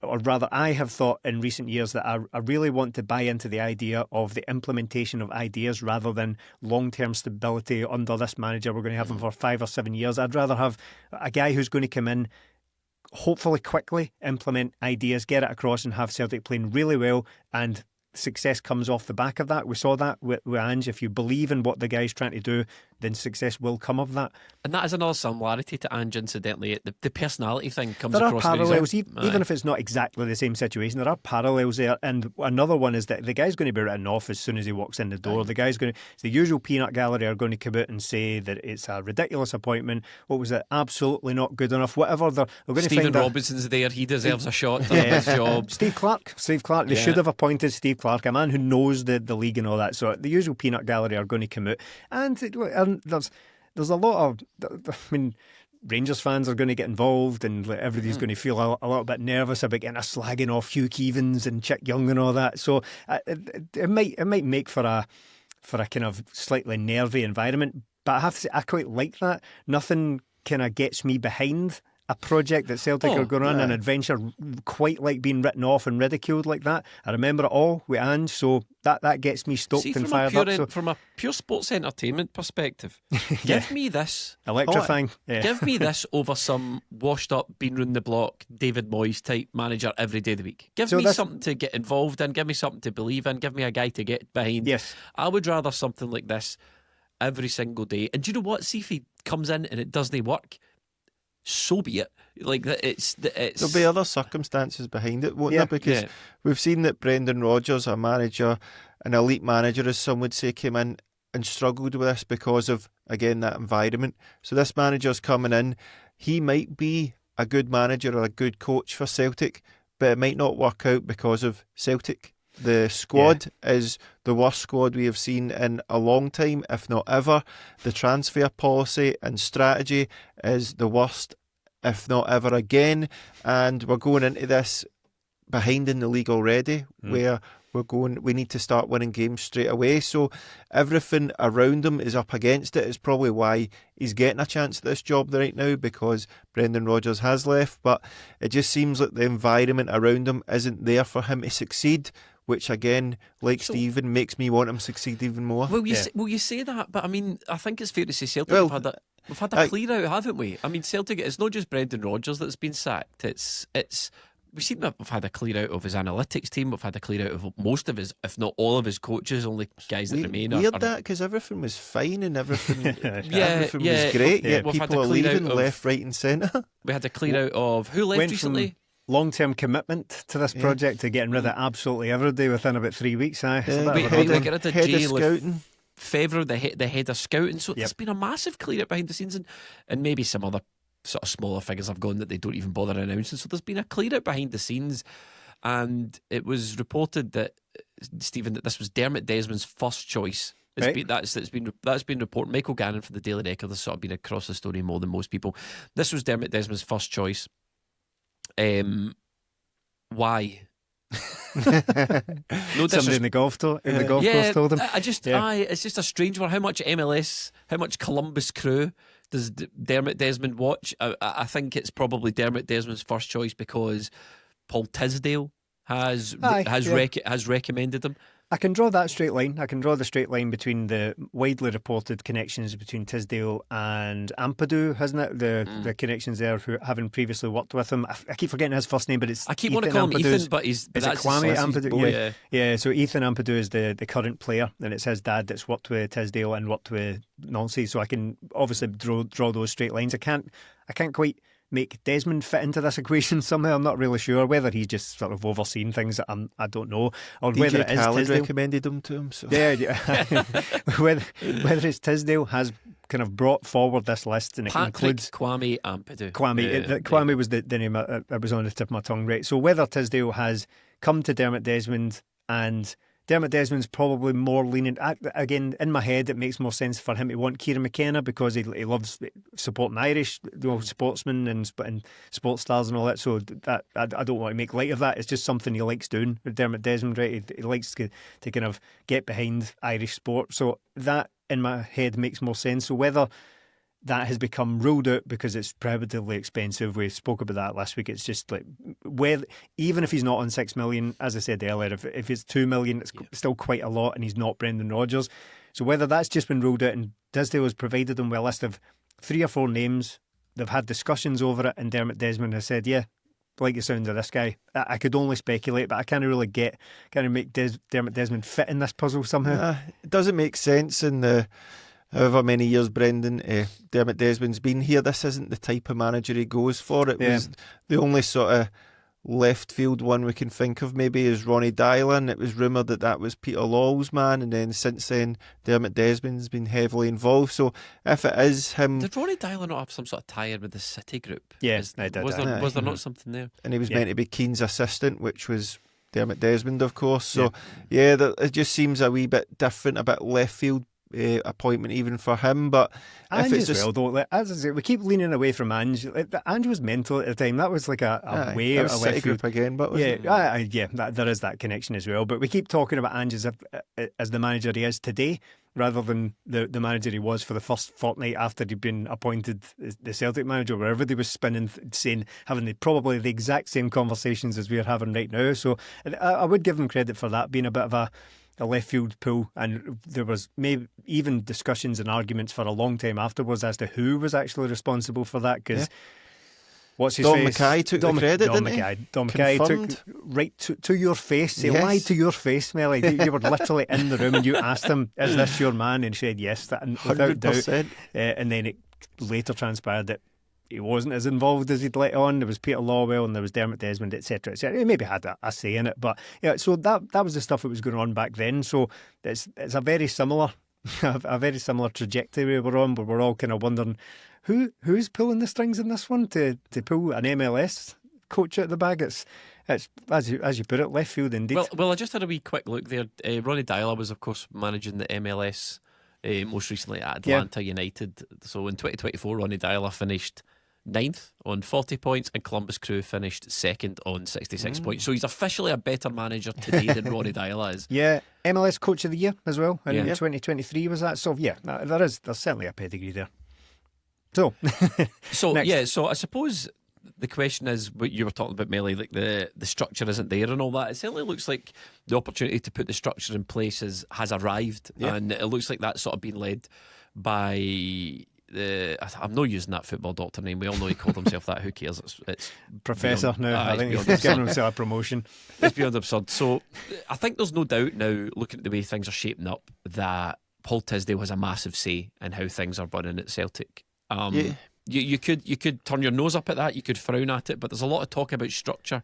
or rather I have thought in recent years that I really want to buy into the idea of the implementation of ideas rather than long-term stability under this manager. We're going to have him for 5 or 7 years. I'd rather have a guy who's going to come in, hopefully quickly implement ideas, get it across and have Celtic playing really well, and success comes off the back of that. We saw that with Ange. If you believe in what the guy's trying to do, then success will come of that. And that is another similarity to Ange, incidentally. The personality thing comes there across. There are parallels, even if it's not exactly the same situation. There are parallels there. And another one is that the guy's going to be written off as soon as he walks in the door. The guy's going to, the usual peanut gallery are going to come out and say that it's a ridiculous appointment. What was it? Absolutely not good enough. Whatever. They're going to Stephen find Robinson's there. He deserves a shot for his job. Steve Clarke. They should have appointed Steve Clarke, a man who knows the league and all that. So the usual peanut gallery are going to come out. And there's a lot of, I mean, Rangers fans are going to get involved, and everybody's going to feel a little bit nervous about getting a slagging off Hugh Keevins and Chick Young and all that. So it might make for a kind of slightly nervy environment. But I have to say, I quite like that. Nothing kind of gets me behind a project that Celtic are going on, an adventure quite like being written off and ridiculed like that. I remember it all with Ange, so that gets me stoked and fired up. So, from a pure sports entertainment perspective, give me this. Electrifying. Give me this over some washed up, been round the block, David Moyes type manager every day of the week. Give me something to get involved in, give me something to believe in, give me a guy to get behind. Yes. I would rather something like this every single day. And do you know what? See if he comes in and it doesn't work, so be it. Like that, it's there'll be other circumstances behind it, won't there? Because we've seen that Brendan Rodgers, a manager, an elite manager, as some would say, came in and struggled with this because of, again, that environment. So this manager's coming in. He might be a good manager or a good coach for Celtic, but it might not work out because of Celtic. The squad is the worst squad we have seen in a long time, if not ever. The transfer policy and strategy is the worst, if not ever again. And we're going into this behind in the league already, where we need to start winning games straight away. So everything around him is up against it. It's probably why he's getting a chance at this job right now, because Brendan Rodgers has left. But it just seems like the environment around him isn't there for him to succeed, which again, like Stephen, makes me want him to succeed even more. Well, you say that, but I mean, I think it's fair to say Celtic we've had a clear out, haven't we? I mean, Celtic, it's not just Brendan Rodgers that's been sacked. We've seen that we've had a clear out of his analytics team. We've had a clear out of most of his, if not all of his coaches. Only guys that remain weird that, because everything was fine and everything was great. Yeah, yet people are leaving left, right, and centre. We had a clear out of who left recently. Long-term commitment to this project to getting rid of absolutely everybody within about 3 weeks. We get rid of head of scouting. Fevre, the head of scouting. So there's been a massive clear out behind the scenes, and maybe some other sort of smaller figures have gone that they don't even bother announcing. So there's been a clear out behind the scenes, and it was reported that, Stephen, that this was Dermot Desmond's first choice. That's been reported. Michael Gannon for the Daily Record has sort of been across the story more than most people. This was Dermot Desmond's first choice. Why? Somebody in the golf course told him. It's just a strange one. How much MLS, how much Columbus Crew does Dermot Desmond watch? I think it's probably Dermot Desmond's first choice because Paul Tisdale has recommended him. I can draw that straight line. I can draw the straight line between the widely reported connections between Tisdale and Ampadu, hasn't it? The connections there, who having previously worked with him. I keep forgetting his first name, but it's I keep wanting to call him Ethan, but is it Kwame Ampadu? Yeah. So Ethan Ampadu is the current player, and it's his dad that's worked with Tisdale and worked with Nancy. So I can obviously draw those straight lines. I can't quite make Desmond fit into this equation somehow. I'm not really sure whether he's just sort of overseen things that I don't know, or DJ whether it is Khaled Tisdale recommended him to him. So. Yeah. whether it's Tisdale has kind of brought forward this list, and it includes Kwame Ampadu. Kwame was the name that was on the tip of my tongue, right? So whether Tisdale has come to Dermot Desmond and Dermot Desmond's probably more leaning. Again, in my head, it makes more sense for him to want Kieran McKenna because he loves supporting Irish sportsmen and sports stars and all that. So that I don't want to make light of that. It's just something he likes doing with Dermot Desmond, right? He likes to kind of get behind Irish sport. So that, in my head, makes more sense. So whether that has become ruled out because it's prohibitively expensive. We spoke about that last week. It's just like, even if he's not on 6 million, as I said earlier, if it's 2 million, it's still quite a lot, and he's not Brendan Rodgers. So whether that's just been ruled out, and Tisdale has provided them with a list of 3 or 4 names, they've had discussions over it, and Dermot Desmond has said, yeah, like the sound of this guy. I could only speculate, but I can't really make Dermot Desmond fit in this puzzle somehow. It doesn't make sense in the however many years Dermot Desmond's been here. This isn't the type of manager he goes for. It was the only sort of left field one we can think of maybe is Ronnie Dylan. It was rumoured that was Peter Lawwell's man, and then since then Dermot Desmond's been heavily involved. So if it is him... Did Ronnie Dylan not have some sort of tie-in with the City group? Yes, I did. Was there not something there? And he was meant to be Keane's assistant, which was Dermot Desmond, of course. So it just seems a wee bit different, a bit left field appointment even for him. But Ange as well, though, as I say, we keep leaning away from Ange. Ange was mental at the time. That was like a way out of left field again, but there is that connection as well. But we keep talking about Ange as the manager he is today, rather than the manager he was for the first fortnight after he'd been appointed the Celtic manager, where everybody was spinning, having probably the exact same conversations as we are having right now. So I would give him credit for that being a bit of a left field pull, and there was maybe even discussions and arguments for a long time afterwards as to who was actually responsible for that, because what's his Don face? Mackay took the credit, Don didn't Mackay. Don Mackay took right to your face. He lied to your face, Melly. You were literally in the room and you asked him, "Is this your man?" And he said yes, without doubt. And then it later transpired that he wasn't as involved as he'd let on. There was Peter Lawwell and there was Dermot Desmond, etc., etc. He maybe had a say in it, but so that was the stuff that was going on back then. So it's a very similar trajectory we're on, where we're all kind of wondering who's pulling the strings in this one to pull an MLS coach out of the bag. It's as you put it, left field indeed. Well, I just had a wee quick look there. Ronnie Dyla was, of course, managing the MLS most recently at Atlanta United. So in 2024, Ronnie Dyla finished 9th on 40 points, and Columbus Crew finished 2nd on 66 points. So he's officially a better manager today than Ronnie Dyla is. Yeah, MLS Coach of the Year as well in 2023 was that. So there's certainly a pedigree there. So so I suppose the question is what you were talking about, Melly, like the structure isn't there and all that. It certainly looks like the opportunity to put the structure in place has arrived, and it looks like that's sort of been led by I'm not using that football doctor name. We all know he called himself that. Who cares? It's Professor now. I think he's giving himself a promotion. It's beyond absurd. So I think there's no doubt now, looking at the way things are shaping up, that Paul Tisdale has a massive say in how things are running at Celtic. You could turn your nose up at that, you could frown at it, but there's a lot of talk about structure.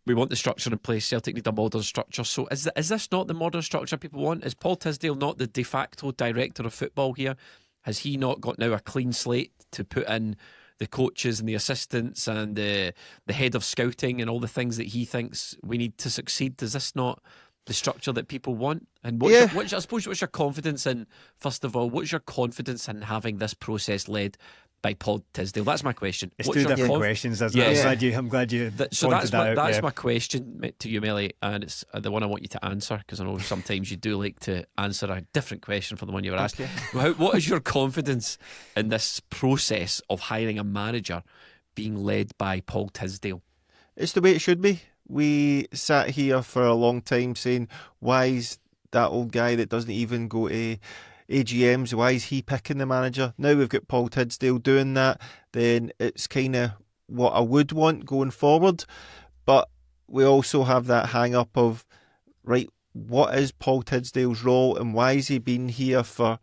We want the structure in place. Celtic need a modern structure. So is this not the modern structure people want? Is Paul Tisdale not the de facto director of football here? Has he not got now a clean slate to put in the coaches and the assistants and the head of scouting and all the things that he thinks we need to succeed? Is this not the structure that people want? And what's your confidence in, first of all, what's your confidence in having this process led by Paul Tisdale? That's my question. It's two different questions, isn't it? I'm glad you pointed that out. That's my question to you, Melly, and it's the one I want you to answer, because I know sometimes you do like to answer a different question from the one you were asked. What is your confidence in this process of hiring a manager being led by Paul Tisdale? It's the way it should be. We sat here for a long time saying, why is that old guy that doesn't even go to AGMs, why is he picking the manager? Now we've got Paul Tisdale doing that, then it's kind of what I would want going forward. But we also have that hang up of, right, what is Paul Tisdale's role and why has he been here for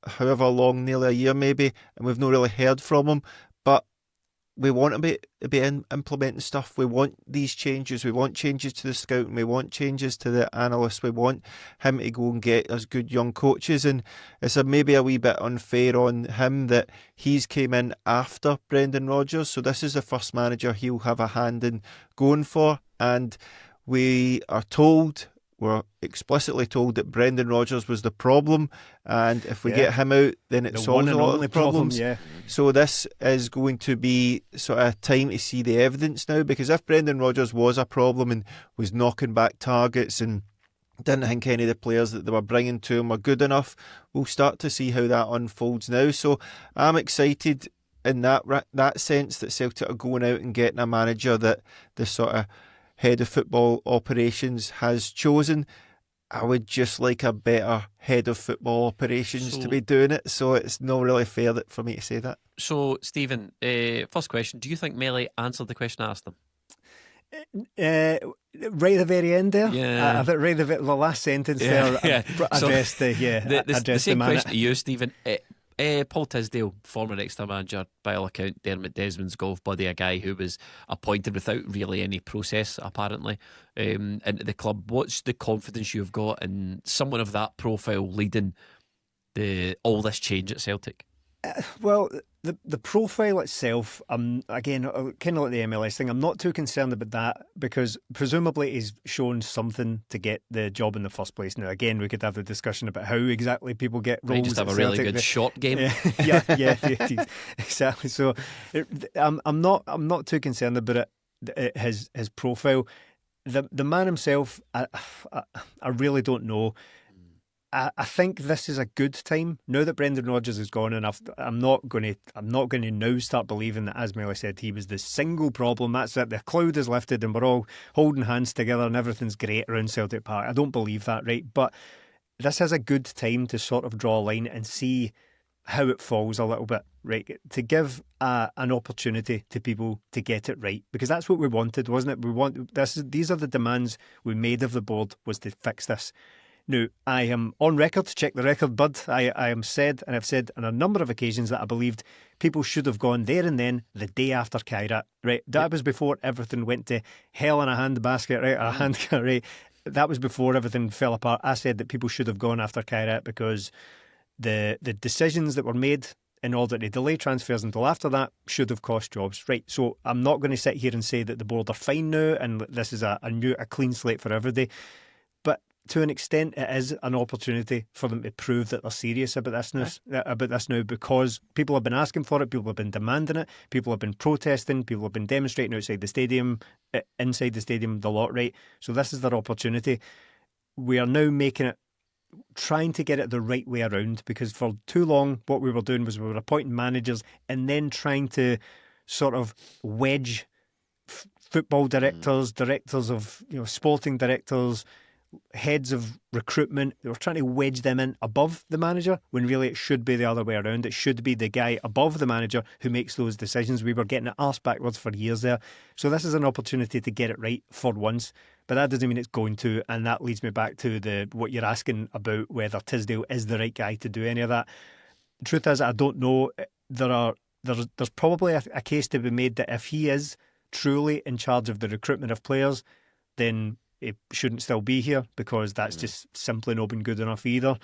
however long, nearly a year maybe, and we've not really heard from him. But we want to be implementing stuff. We want these changes. We want changes to the scouting. We want changes to the analysts. We want him to go and get us good young coaches. And it's maybe a wee bit unfair on him that he's came in after Brendan Rodgers. So this is the first manager he'll have a hand in going for. And we are told were explicitly told that Brendan Rodgers was the problem, and if we get him out, then it the solves a lot of the problems. Yeah. So this is going to be sort of time to see the evidence now, because if Brendan Rodgers was a problem and was knocking back targets and didn't think any of the players that they were bringing to him were good enough, we'll start to see how that unfolds now. So I'm excited in that sense that Celtic are going out and getting a manager that the sort of head of football operations has chosen. I would just like a better head of football operations to be doing it, so it's not really fair for me to say that. So, Stephen, first question, do you think Melee answered the question I asked him? Right at the very end there, yeah. I think right at the last sentence there addressed the same the question to you, Stephen. Paul Tisdale, former Exeter manager, by all account Dermot Desmond's golf buddy, a guy who was appointed without really any process apparently into the club. What's the confidence you've got in someone of that profile leading all this change at Celtic? Well, the profile itself, again, kind of like the MLS thing, I'm not too concerned about that, because presumably he's shown something to get the job in the first place. Now, again, we could have the discussion about how exactly people get roles. Might just have a really good short game. Yeah, exactly. So I'm not too concerned about it. His profile, the man himself, I really don't know. I think this is a good time now that Brendan Rodgers is gone, and I'm not going to now start believing that, as Melly said, he was the single problem. That's it. The cloud is lifted, and we're all holding hands together, and everything's great around Celtic Park. I don't believe that, right? But this is a good time to sort of draw a line and see how it falls a little bit, right? To give an opportunity to people to get it right, because that's what we wanted, wasn't it? These are the demands we made of the board, was to fix this. Now, I am on record, to check the record, bud. I am said, and I've said on a number of occasions, that I believed people should have gone there and then, the day after Kairat, right? That was before everything went to hell in a handbasket, right? Or a handcart, right? That was before everything fell apart. I said that people should have gone after Kairat because the decisions that were made in order to delay transfers until after that should have cost jobs, right? So I'm not going to sit here and say that the board are fine now and this is a clean slate for everybody. But to an extent, it is an opportunity for them to prove that they're serious about this now, because people have been asking for it, people have been demanding it, people have been protesting, people have been demonstrating outside the stadium, inside the stadium, the lot, right? So this is their opportunity. We are now trying to get it the right way around, because for too long what we were doing was we were appointing managers and then trying to sort of wedge football directors of sporting directors, heads of recruitment. They were trying to wedge them in above the manager, when really it should be the other way around. It should be the guy above the manager who makes those decisions. We were getting it arse backwards for years there. So this is an opportunity to get it right for once, but that doesn't mean it's going to, and that leads me back to what you're asking about, whether Tisdale is the right guy to do any of that. The truth is, I don't know. There's probably a case to be made that if he is truly in charge of the recruitment of players, then it shouldn't still be here, because that's just simply not been good enough either.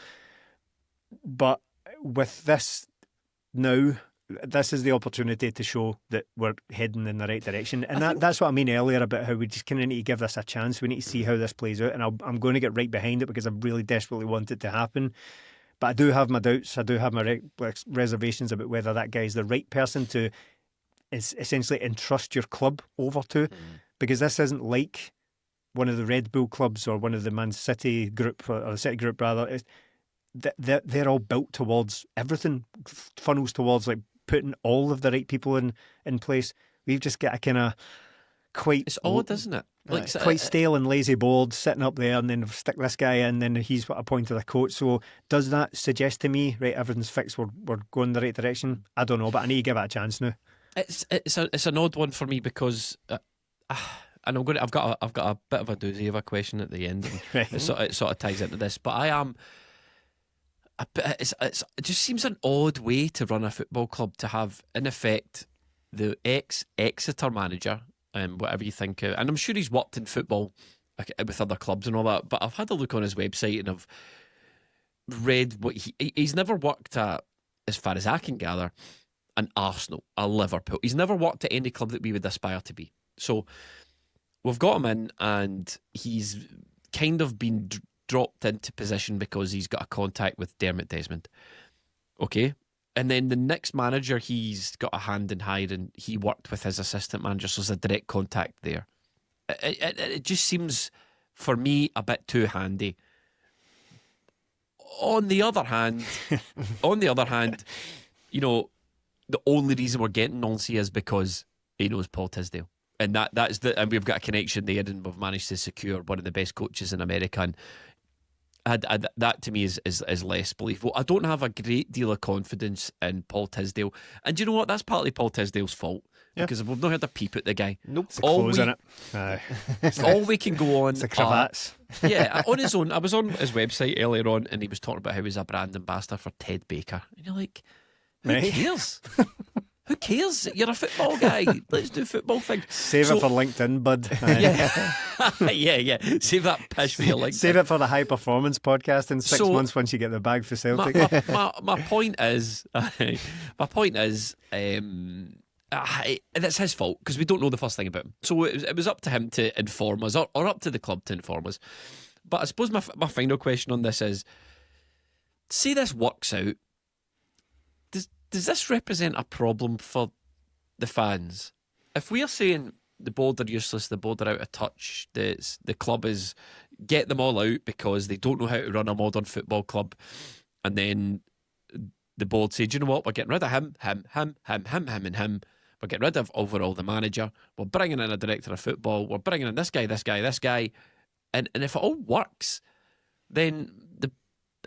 But with this now, this is the opportunity to show that we're heading in the right direction. And that's what I mean earlier about how we just kind of need to give this a chance. We need to see how this plays out. And I'm going to get right behind it, because I really desperately want it to happen. But I do have my doubts. I do have my reservations about whether that guy is the right person to essentially entrust your club over to. Because this isn't like one of the Red Bull clubs or one of the Man City group, or the City group rather. They're all built towards everything, funnels towards like putting all of the right people in place. We've just got a kind of it's odd, isn't it? Like quite stale and lazy board sitting up there, and then stick this guy in, then he's appointed a coach. So does that suggest to me, right, everything's fixed, we're going the right direction? I don't know, but I need to give it a chance now. It's an odd one for me, because and I've got a bit of a doozy of a question at the end. Right. It sort of ties into this, but I am. It just seems an odd way to run a football club, to have in effect the ex-Exeter manager, whatever you think, and I'm sure he's worked in football with other clubs and all that. But I've had a look on his website and I've read what he's never worked at, as far as I can gather, an Arsenal, a Liverpool. He's never worked at any club that we would aspire to be. So we've got him in, and he's kind of been dropped into position because he's got a contact with Dermot Desmond. Okay. And then the next manager he's got a hand in hiring, he worked with his assistant manager, so there's a direct contact there. It just seems, for me, a bit too handy. On the other hand, you know, the only reason we're getting Nancy is because he knows Paul Tisdale. And and we've got a connection there, and we've managed to secure one of the best coaches in America. And that to me is less believable. I don't have a great deal of confidence in Paul Tisdale. And do you know what? That's partly Paul Tisdale's fault. Yeah. Because we've not heard a peep at the guy. Nope. It's the clothes in it. All we can go on. It's the cravats. Yeah, on his own. I was on his website earlier on, and he was talking about how he's a brand ambassador for Ted Baker. And you're like, who cares? Who cares? You're a football guy. Let's do football things. Save it for LinkedIn, bud. Yeah. Save that pish for your LinkedIn. Save it for the high performance podcast in 6 months once you get the bag for Celtic. My point is, that's his fault because we don't know the first thing about him. So it was up to him to inform us, or up to the club to inform us. But I suppose my final question on this is: say this works out. Does this represent a problem for the fans? If we are saying the board are useless, the board are out of touch, the club is get them all out because they don't know how to run a modern football club, and then the board say, do you know what, we're getting rid of him, and him. We're getting rid of overall the manager. We're bringing in a director of football. We're bringing in this guy. And if it all works, then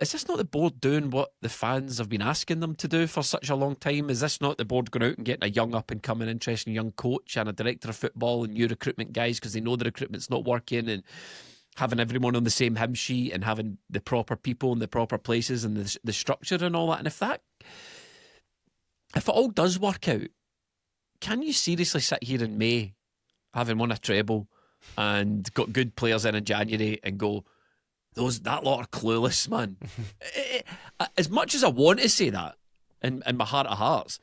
is this not the board doing what the fans have been asking them to do for such a long time? Is this not the board going out and getting a young up-and-coming, interesting young coach and a director of football and new recruitment guys because they know the recruitment's not working, and having everyone on the same hymn sheet and having the proper people in the proper places and the structure and all that? And if it all does work out, can you seriously sit here in May, having won a treble and got good players in January, and go, that lot are clueless, man? As much as I want to say that in my heart of hearts,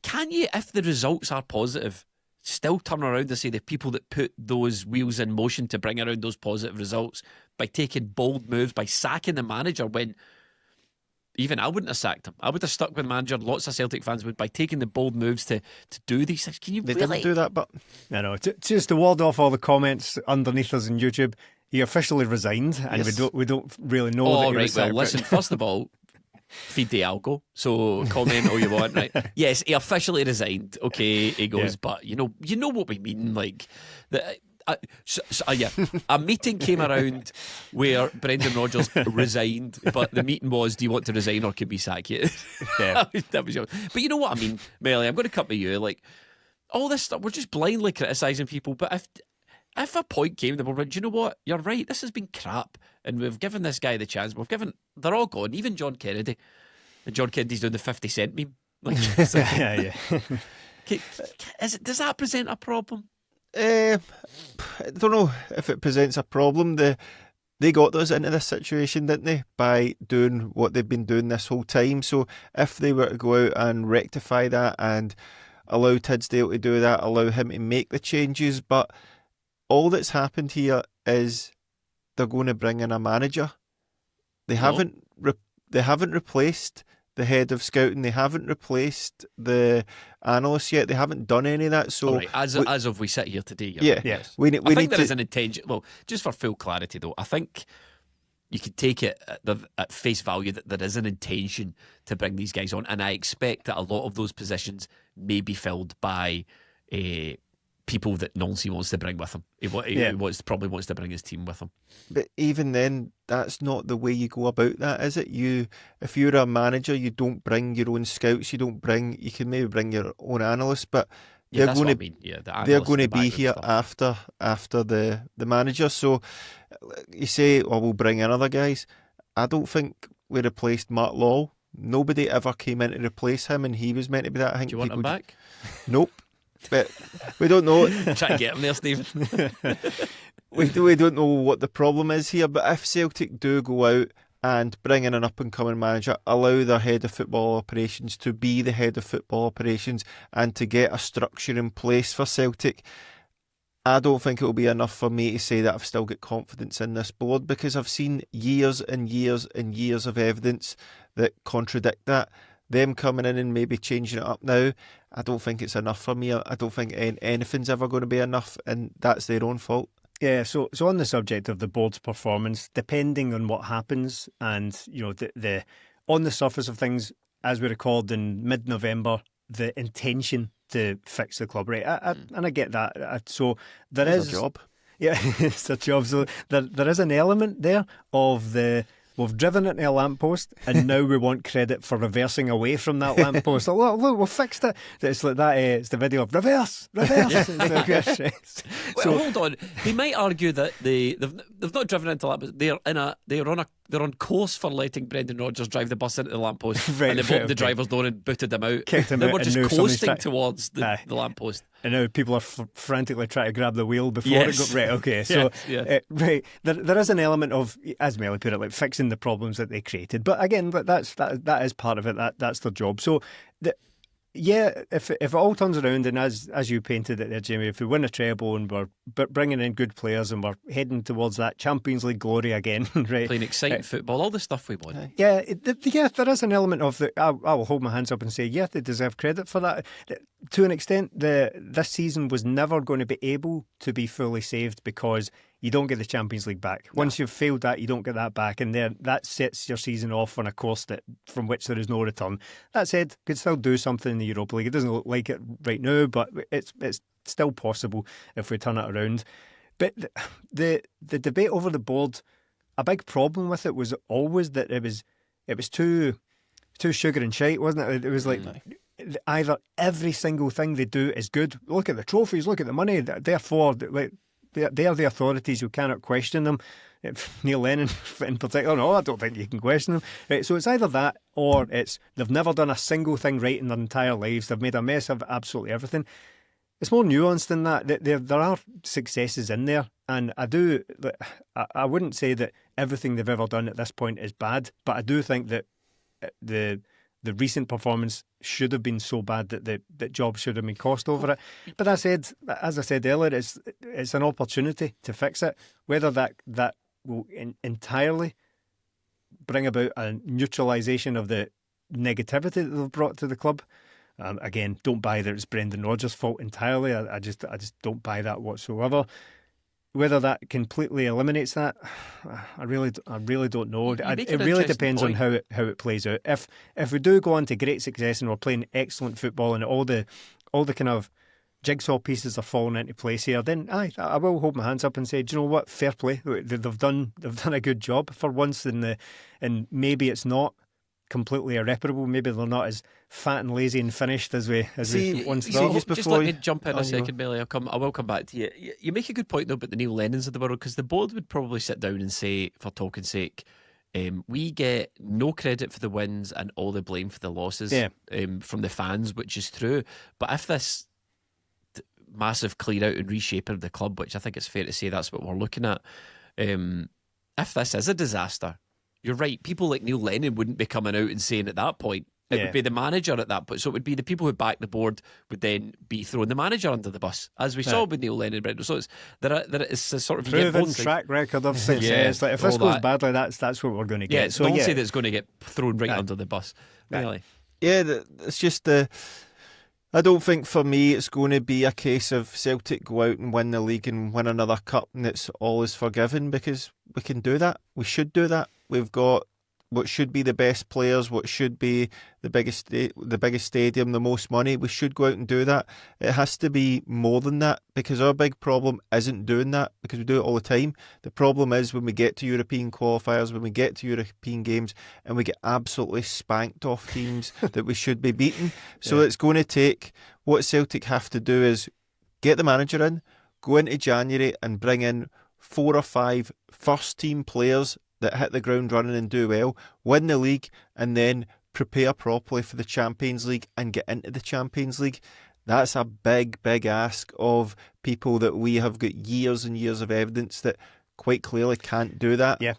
can you, if the results are positive, still turn around and say the people that put those wheels in motion to bring around those positive results by taking bold moves, by sacking the manager, when even I wouldn't have sacked him? I would have stuck with the manager. Lots of Celtic fans would, by taking the bold moves to do these things. Can you They really? didn't do that, but I know. Just to ward off all the comments underneath us on YouTube, he officially resigned, and Yes. we don't really know that he was sacked. Well, listen, first of all, feed the algo, so comment all you want, right? Yes, he officially resigned. Okay, he goes, but you know what we mean, like a meeting came around where Brendan Rodgers resigned, but the meeting was, do you want to resign or can we sack you? Yeah. That was yours. But you know what I mean, Melly, I'm going to cut with you. Like, all this stuff, we're just blindly criticising people, but if a point came, they were like, do you know what? You're right, this has been crap, and we've given this guy the chance. They're all gone, even John Kennedy. And John Kennedy's doing the 50 cent meme. Like, yeah. does that present a problem? I don't know if it presents a problem. They got us into this situation, didn't they, by doing what they've been doing this whole time. So if they were to go out and rectify that and allow Tisdale to do that, allow him to make the changes, but all that's happened here is they're going to bring in a manager. They haven't replaced the head of scouting. They haven't replaced the analysts yet. They haven't done any of that. So, right, as of we sit here today, yes, I think there is an intention. Well, just for full clarity, though, I think you could take it at face value that there is an intention to bring these guys on, and I expect that a lot of those positions may be filled by people that Nancy wants to bring with him. He probably wants to bring his team with him. But even then, that's not the way you go about that, is it? If you're a manager, you don't bring your own scouts. You can maybe bring your own analysts, but they're going to be here stuff. after the manager. So you say, we'll bring in other guys. I don't think we replaced Mark Law. Nobody ever came in to replace him, and he was meant to be that. I think. Do you want him back? Nope. But we don't know. Try to get him there, Stephen. we don't know what the problem is here. But if Celtic do go out and bring in an up-and-coming manager, allow their head of football operations to be the head of football operations, and to get a structure in place for Celtic, I don't think it will be enough for me to say that I've still got confidence in this board, because I've seen years and years and years of evidence that contradict that. Them coming in and maybe changing it up now, I don't think it's enough for me. I don't think anything's ever going to be enough, and that's their own fault. Yeah, so on the subject of the board's performance, depending on what happens, and the on the surface of things, as we recorded in mid-November, the intention to fix the club, right? And I get that. So It's a job. Yeah, it's a job. So there is an element there of we've driven it to a lamppost, and now we want credit for reversing away from that lamppost. Look, we've fixed it. It's like that. It's the video of reverse. Well, So hold on. They might argue that they've not driven into lamppost. They're on course for letting Brendan Rodgers drive the bus into the lamppost, and they bolted the driver's door and booted them out. Kicked him they out, were and just now somebody's coasting towards the lamppost. And now people are frantically trying to grab the wheel before Yes. it goes. Right, okay. So, Yes. right, there is an element of, as Melly put it, like fixing the problems that they created. But again, that is part of it. That's their job. So, if it all turns around, and as you painted it there, Jamie, if we win a treble and we're bringing in good players and we're heading towards that Champions League glory again, right? Playing exciting football, all the stuff we want. Yeah, there is an element of the. I will hold my hands up and say, yeah, they deserve credit for that. To an extent, this season was never going to be able to be fully saved because you don't get the Champions League back. Once you've failed that, you don't get that back, and that sets your season off on a course from which there is no return. That said, could still do something in the Europa League. It doesn't look like it right now, but it's still possible if we turn it around. But the debate over the board, a big problem with it was always that it was too sugar and shite, wasn't it? It was like either every single thing they do is good. Look at the trophies, look at the money. Therefore, they are the authorities. You cannot question them. Neil Lennon in particular, no, I don't think you can question them. Right, so it's either that or it's they've never done a single thing right in their entire lives. They've made a mess of absolutely everything. It's more nuanced than that. There are successes in there, and I wouldn't say that everything they've ever done at this point is bad, but I do think that the recent performance should have been so bad that jobs should have been cost over it. But that said, as I said earlier, it's an opportunity to fix it. Whether that will entirely bring about a neutralisation of the negativity that they've brought to the club. Again, don't buy that it's Brendan Rodgers' fault entirely. I just don't buy that whatsoever. Whether that completely eliminates that, I really don't know. It really depends on how it plays out. If we do go on to great success and we're playing excellent football and all the kind of jigsaw pieces are falling into place here, then I will hold my hands up and say, do you know what? Fair play. They've done a good job for once, and maybe it's not completely irreparable. Maybe they're not as fat and lazy and finished as we once thought. Just let me jump in a second, Billy. I will come back to you. You make a good point though about the Neil Lennons of the world, because the board would probably sit down and say, for talking's sake, we get no credit for the wins and all the blame for the losses from the fans, which is true. But if this massive clear out and reshaping of the club, which I think it's fair to say that's what we're looking at, if this is a disaster, you're right, people like Neil Lennon wouldn't be coming out and saying at that point. It would be the manager at that point. So it would be the people who back the board would then be throwing the manager under the bus, as we saw with Neil Lennon. So there is a sort of proven track record of success. Like if this goes badly, that's what we're going to get. So don't say that it's going to get thrown right under the bus. Really. Yeah, it's just I don't think for me it's going to be a case of Celtic go out and win the league and win another cup and it's all is forgiven, because we can do that. We should do that. We've got what should be the best players, what should be the biggest stadium, the most money. We should go out and do that. It has to be more than that, because our big problem isn't doing that, because we do it all the time. The problem is when we get to European qualifiers, when we get to European games and we get absolutely spanked off teams that we should be beating. So it's going to take, what Celtic have to do is get the manager in, go into January and bring in 4 or 5 first team players that hit the ground running and do well, win the league, and then prepare properly for the Champions League and get into the Champions League. That's a big, big ask of people that we have got years and years of evidence that quite clearly can't do that. Yeah.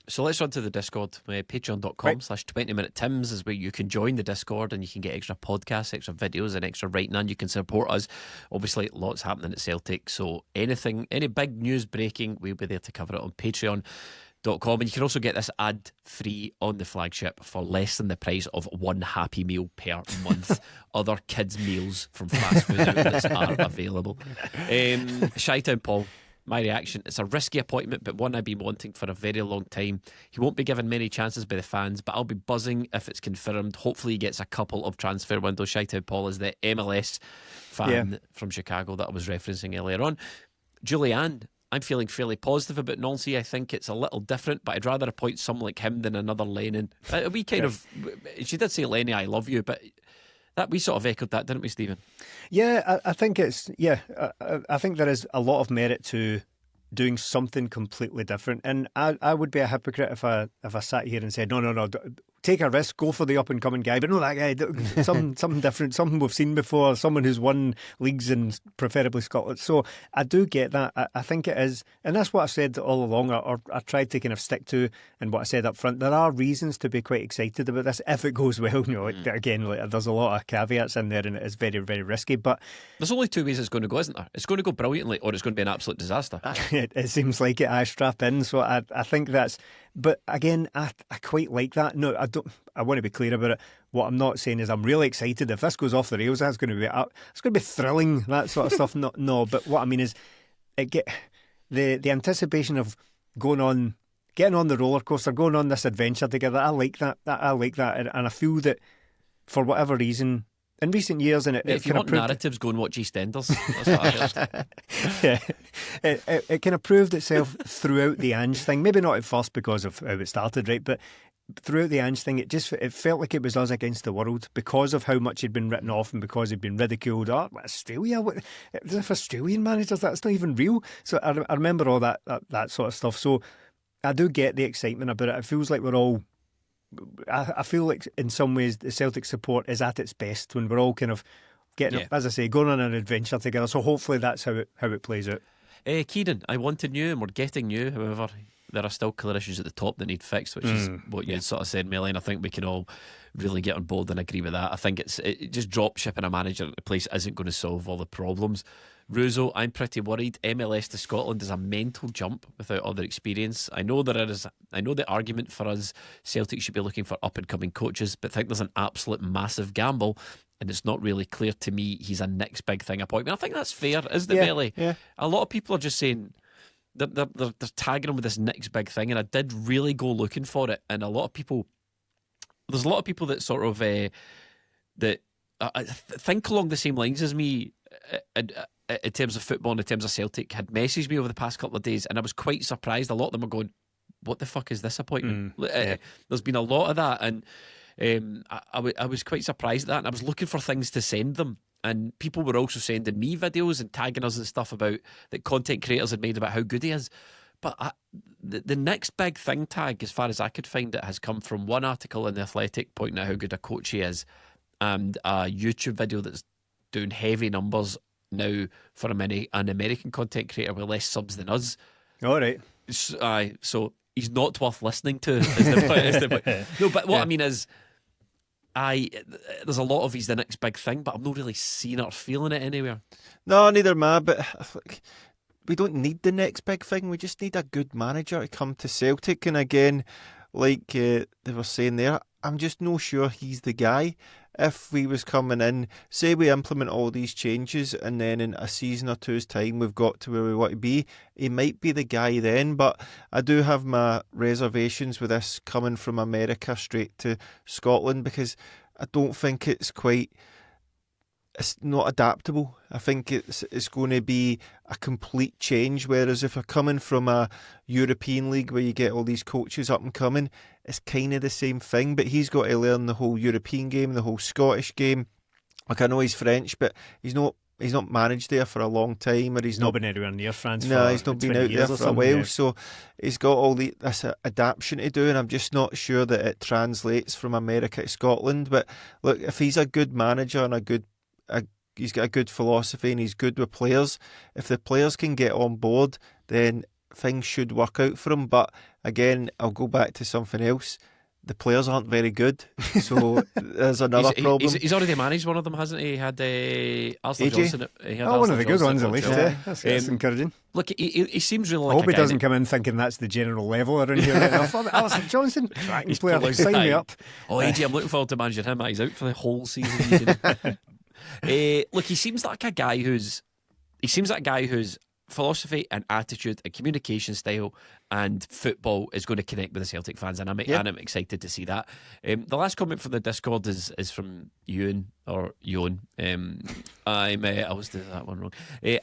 So let's run to the Discord. Patreon.com/20Minute Tims is where you can join the Discord and you can get extra podcasts, extra videos, and extra writing, and you can support us. Obviously, lots happening at Celtic. So any big news breaking, we'll be there to cover it on Patreon.com. And you can also get this ad free on the flagship for less than the price of one Happy Meal per month. Other kids' meals from fast food outlets are available. Shytown Paul. My reaction, it's a risky appointment, but one I've been wanting for a very long time. He won't be given many chances by the fans, but I'll be buzzing if it's confirmed. Hopefully he gets a couple of transfer windows. Shout out Paul is the MLS fan from Chicago that I was referencing earlier on. Julianne, I'm feeling fairly positive about Nancy. I think it's a little different, but I'd rather appoint someone like him than another Lennon. We kind of, she did say, Lenny, I love you, but that we sort of echoed that, didn't we, Stephen? Yeah, I think it's, I think there is a lot of merit to doing something completely different. And I would be a hypocrite if I sat here and said, no, take a risk, go for the up-and-coming guy, but no, that guy, something different, something we've seen before, someone who's won leagues in preferably Scotland. So I do get that. I think it is, and that's what I've said all along, or I tried to kind of stick to, and what I said up front. There are reasons to be quite excited about this if it goes well. Again, there's a lot of caveats in there, and it is very, very risky. But there's only two ways it's going to go, isn't there? It's going to go brilliantly, or it's going to be an absolute disaster. It seems like it. I strap in, so I think that's. But again, I quite like that. No, I don't. I want to be clear about it. What I'm not saying is I'm really excited if this goes off the rails. That's going to be it's going to be thrilling. That sort of stuff. No. But what I mean is, the anticipation of getting on the roller coaster, going on this adventure together. I like that. I like that, and I feel that for whatever reason. In recent years, and if you want narratives, go and watch EastEnders. That's what I heard. It kind of proved itself throughout the Ange thing. Maybe not at first because of how it started, right? But throughout the Ange thing, it felt like it was us against the world because of how much he'd been written off and because he'd been ridiculed. Oh, Australia? As if Australian managers, that's not even real. So I remember all that sort of stuff. So I do get the excitement about it. It feels like we're all. I feel like in some ways the Celtic support is at its best when we're all kind of getting, as I say, going on an adventure together. So hopefully that's how it plays out. Kieran, I wanted you and we're getting you. However, there are still clear issues at the top that need fixed, which is what you sort of said, Melanie. I think we can all really get on board and agree with that. I think it just drop shipping a manager at the place isn't going to solve all the problems. Russo, I'm pretty worried. MLS to Scotland is a mental jump without other experience. I know the argument for us Celtic should be looking for up and coming coaches, but I think there's an absolute massive gamble, and it's not really clear to me he's a next big thing appointment. I think that's fair, isn't it, Belly? Yeah. A lot of people are just saying they're tagging him with this next big thing, and I did really go looking for it, and there's a lot of people that sort of that think along the same lines as me. In terms of football and in terms of Celtic, had messaged me over the past couple of days, and I was quite surprised. A lot of them are going, what the fuck is this appointment? There's been a lot of that, and I was quite surprised at that, and I was looking for things to send them, and people were also sending me videos and tagging us and stuff about that content creators had made about how good he is. But the next big thing tag, as far as I could find it, has come from one article in The Athletic pointing out how good a coach he is, and a YouTube video that's doing heavy numbers now for an American content creator with less subs than us. All right. So he's not worth listening to. Is the point. No, but what I mean is, there's a lot of he's the next big thing, but I'm not really seeing or feeling it anywhere. No, neither am I. But we don't need the next big thing. We just need a good manager to come to Celtic. And again, like they were saying there, I'm just no sure he's the guy. If we was coming in, say we implement all these changes and then in a season or two's time we've got to where we want to be, he might be the guy then. But I do have my reservations with this coming from America straight to Scotland, because I don't think it's not adaptable. I think it's going to be a complete change. Whereas if you're coming from a European league where you get all these coaches up and coming, it's kind of the same thing. But he's got to learn the whole European game, the whole Scottish game. Like, I know he's French, but he's not managed there for a long time, or he's not been anywhere near France. No, he's not been out there for a while. Yeah. So he's got all this adaptation to do, and I'm just not sure that it translates from America to Scotland. But look, if he's a good manager and he's got a good philosophy and he's good with players, if the players can get on board, then things should work out for him. But again, I'll go back to something else. The players aren't very good, so there's another problem. He's already managed one of them, hasn't he? He had Arsenal Johnson. One of the good ones at least. That's encouraging. Look, he seems really I like hope a he guy doesn't come in thinking that's the general level around here. Alison Johnson, cracking player, sign me up. Oh, AJ, I'm looking forward to managing him. He's out for the whole season. Look, he seems like a guy whose philosophy and attitude and communication style and football is going to connect with the Celtic fans, and I'm excited to see that. The last comment from the Discord is from Ewan or Ewan. I always do that one wrong.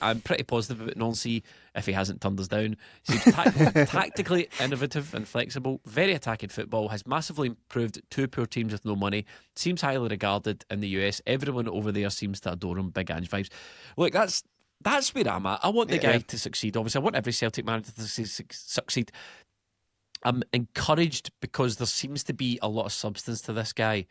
I'm pretty positive about Nancy if he hasn't turned us down. Seems tactically innovative and flexible, very attacking football, has massively improved two poor teams with no money, seems highly regarded in the US. Everyone over there seems to adore him. Big Ange vibes. Look, that's where I'm at. I want the guy to succeed. Obviously, I want every Celtic manager to succeed. I'm encouraged because there seems to be a lot of substance to this guy,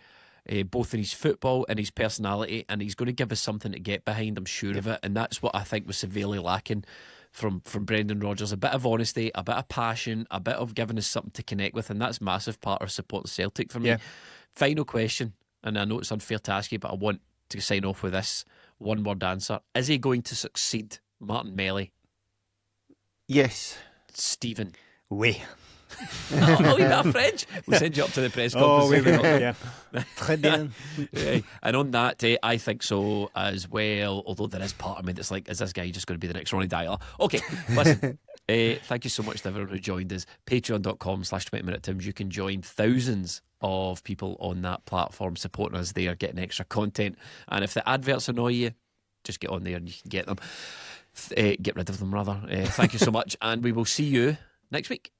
both in his football and his personality, and he's going to give us something to get behind, I'm sure of it. And that's what I think was severely lacking from Brendan Rodgers. A bit of honesty, a bit of passion, a bit of giving us something to connect with, and that's a massive part of supporting Celtic for me. Yeah. Final question, and I know it's unfair to ask you, but I want to sign off with this one word answer. Is he going to succeed, Martin Melly? Yes. Stephen? Oui. Oh, you got French? We'll send you up to the press conference. Très bien. And on that, I think so as well, although there is part of me that's like, is this guy just going to be the next Ronnie Dyler? Okay, listen. Thank you so much to everyone who joined us. Patreon.com/20minute-tims. You can join thousands of people on that platform supporting us there, getting extra content. And if the adverts annoy you, just get on there and you can get them. Get rid of them, rather. Thank you so much, and we will see you next week.